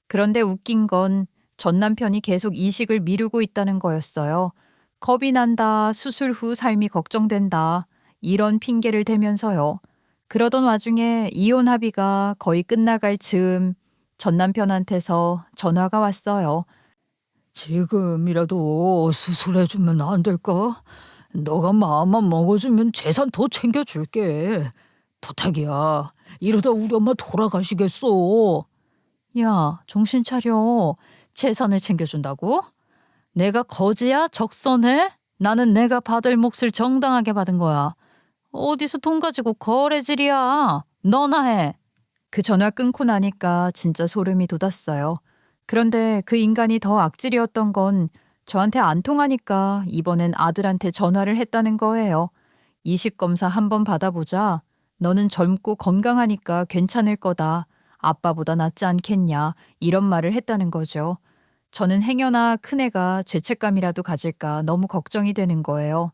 그런데 웃긴 건 전 남편이 계속 이식을 미루고 있다는 거였어요. 겁이 난다, 수술 후 삶이 걱정된다, 이런 핑계를 대면서요. 그러던 와중에 이혼 합의가 거의 끝나갈 즈음 전 남편한테서 전화가 왔어요. 지금이라도 수술해주면 안 될까? 너가 마음만 먹어주면 재산 더 챙겨줄게. 부탁이야. 이러다 우리 엄마 돌아가시겠어. 야, 정신 차려. 재산을 챙겨준다고? 내가 거지야? 적선해? 나는 내가 받을 몫을 정당하게 받은 거야. 어디서 돈 가지고 거래질이야. 너나 해. 그 전화 끊고 나니까 진짜 소름이 돋았어요. 그런데 그 인간이 더 악질이었던 건 저한테 안 통하니까 이번엔 아들한테 전화를 했다는 거예요. 이식검사 한번 받아보자. 너는 젊고 건강하니까 괜찮을 거다. 아빠보다 낫지 않겠냐. 이런 말을 했다는 거죠. 저는 행여나 큰애가 죄책감이라도 가질까 너무 걱정이 되는 거예요.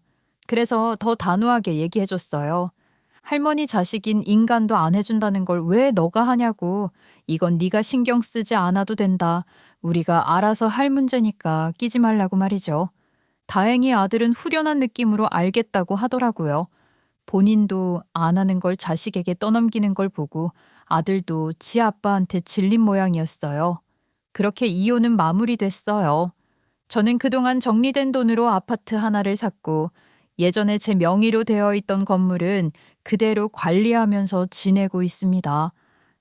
그래서 더 단호하게 얘기해줬어요. 할머니 자식인 인간도 안 해준다는 걸 왜 너가 하냐고. 이건 네가 신경 쓰지 않아도 된다. 우리가 알아서 할 문제니까 끼지 말라고 말이죠. 다행히 아들은 후련한 느낌으로 알겠다고 하더라고요. 본인도 안 하는 걸 자식에게 떠넘기는 걸 보고 아들도 지 아빠한테 질린 모양이었어요. 그렇게 이혼은 마무리됐어요. 저는 그동안 정리된 돈으로 아파트 하나를 샀고 예전에 제 명의로 되어 있던 건물은 그대로 관리하면서 지내고 있습니다.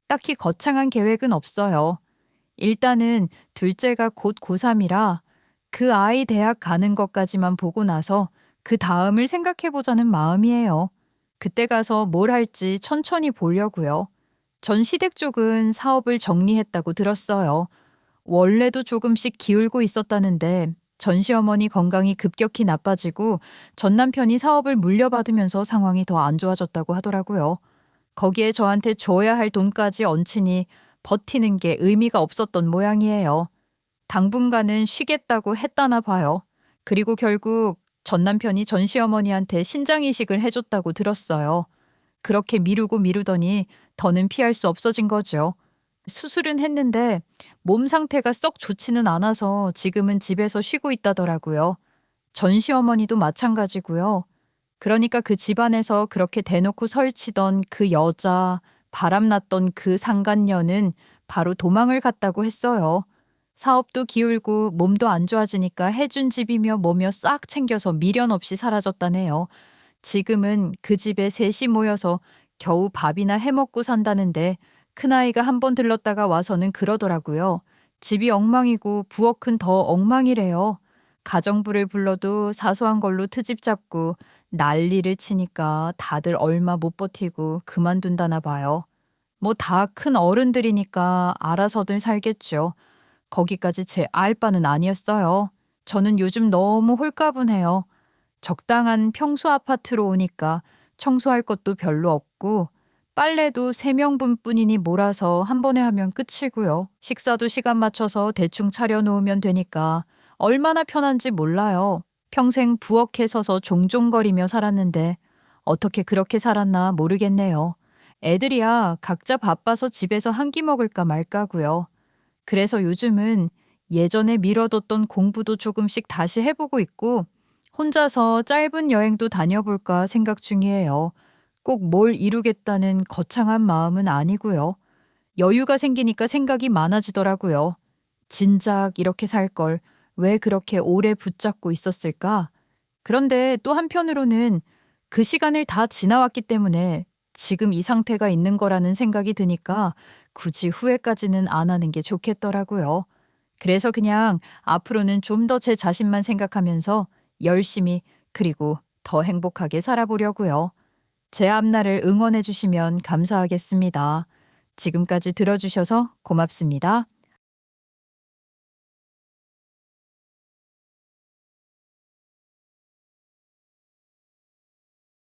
딱히 거창한 계획은 없어요. 일단은 둘째가 곧 고3이라 그 아이 대학 가는 것까지만 보고 나서 그 다음을 생각해보자는 마음이에요. 그때 가서 뭘 할지 천천히 보려고요. 전 시댁 쪽은 사업을 정리했다고 들었어요. 원래도 조금씩 기울고 있었다는데 전 시어머니 건강이 급격히 나빠지고 전 남편이 사업을 물려받으면서 상황이 더 안 좋아졌다고 하더라고요. 거기에 저한테 줘야 할 돈까지 얹히니 버티는 게 의미가 없었던 모양이에요. 당분간은 쉬겠다고 했다나 봐요. 그리고 결국 전 남편이 전 시어머니한테 신장 이식을 해줬다고 들었어요. 그렇게 미루고 미루더니 더는 피할 수 없어진 거죠. 수술은 했는데 몸 상태가 썩 좋지는 않아서 지금은 집에서 쉬고 있다더라고요. 전 시어머니도 마찬가지고요. 그러니까 그 집안에서 그렇게 대놓고 설치던 그 여자, 바람났던 그 상간녀는 바로 도망을 갔다고 했어요. 사업도 기울고 몸도 안 좋아지니까 해준 집이며 뭐며 싹 챙겨서 미련 없이 사라졌다네요. 지금은 그 집에 셋이 모여서 겨우 밥이나 해먹고 산다는데 큰아이가 한 번 들렀다가 와서는 그러더라고요. 집이 엉망이고 부엌은 더 엉망이래요. 가정부를 불러도 사소한 걸로 트집 잡고 난리를 치니까 다들 얼마 못 버티고 그만둔다나 봐요. 뭐 다 큰 어른들이니까 알아서들 살겠죠. 거기까지 제 알 바는 아니었어요. 저는 요즘 너무 홀가분해요. 적당한 평수 아파트로 오니까 청소할 것도 별로 없고 빨래도 3명분뿐이니 몰아서 한 번에 하면 끝이고요. 식사도 시간 맞춰서 대충 차려놓으면 되니까 얼마나 편한지 몰라요. 평생 부엌에 서서 종종거리며 살았는데 어떻게 그렇게 살았나 모르겠네요. 애들이야 각자 바빠서 집에서 한 끼 먹을까 말까고요. 그래서 요즘은 예전에 미뤄뒀던 공부도 조금씩 다시 해보고 있고 혼자서 짧은 여행도 다녀볼까 생각 중이에요. 꼭 뭘 이루겠다는 거창한 마음은 아니고요. 여유가 생기니까 생각이 많아지더라고요. 진작 이렇게 살 걸 왜 그렇게 오래 붙잡고 있었을까? 그런데 또 한편으로는 그 시간을 다 지나왔기 때문에 지금 이 상태가 있는 거라는 생각이 드니까 굳이 후회까지는 안 하는 게 좋겠더라고요. 그래서 그냥 앞으로는 좀 더 제 자신만 생각하면서 열심히 그리고 더 행복하게 살아보려고요. 제 앞날을 응원해 주시면 감사하겠습니다. 지금까지 들어주셔서 고맙습니다.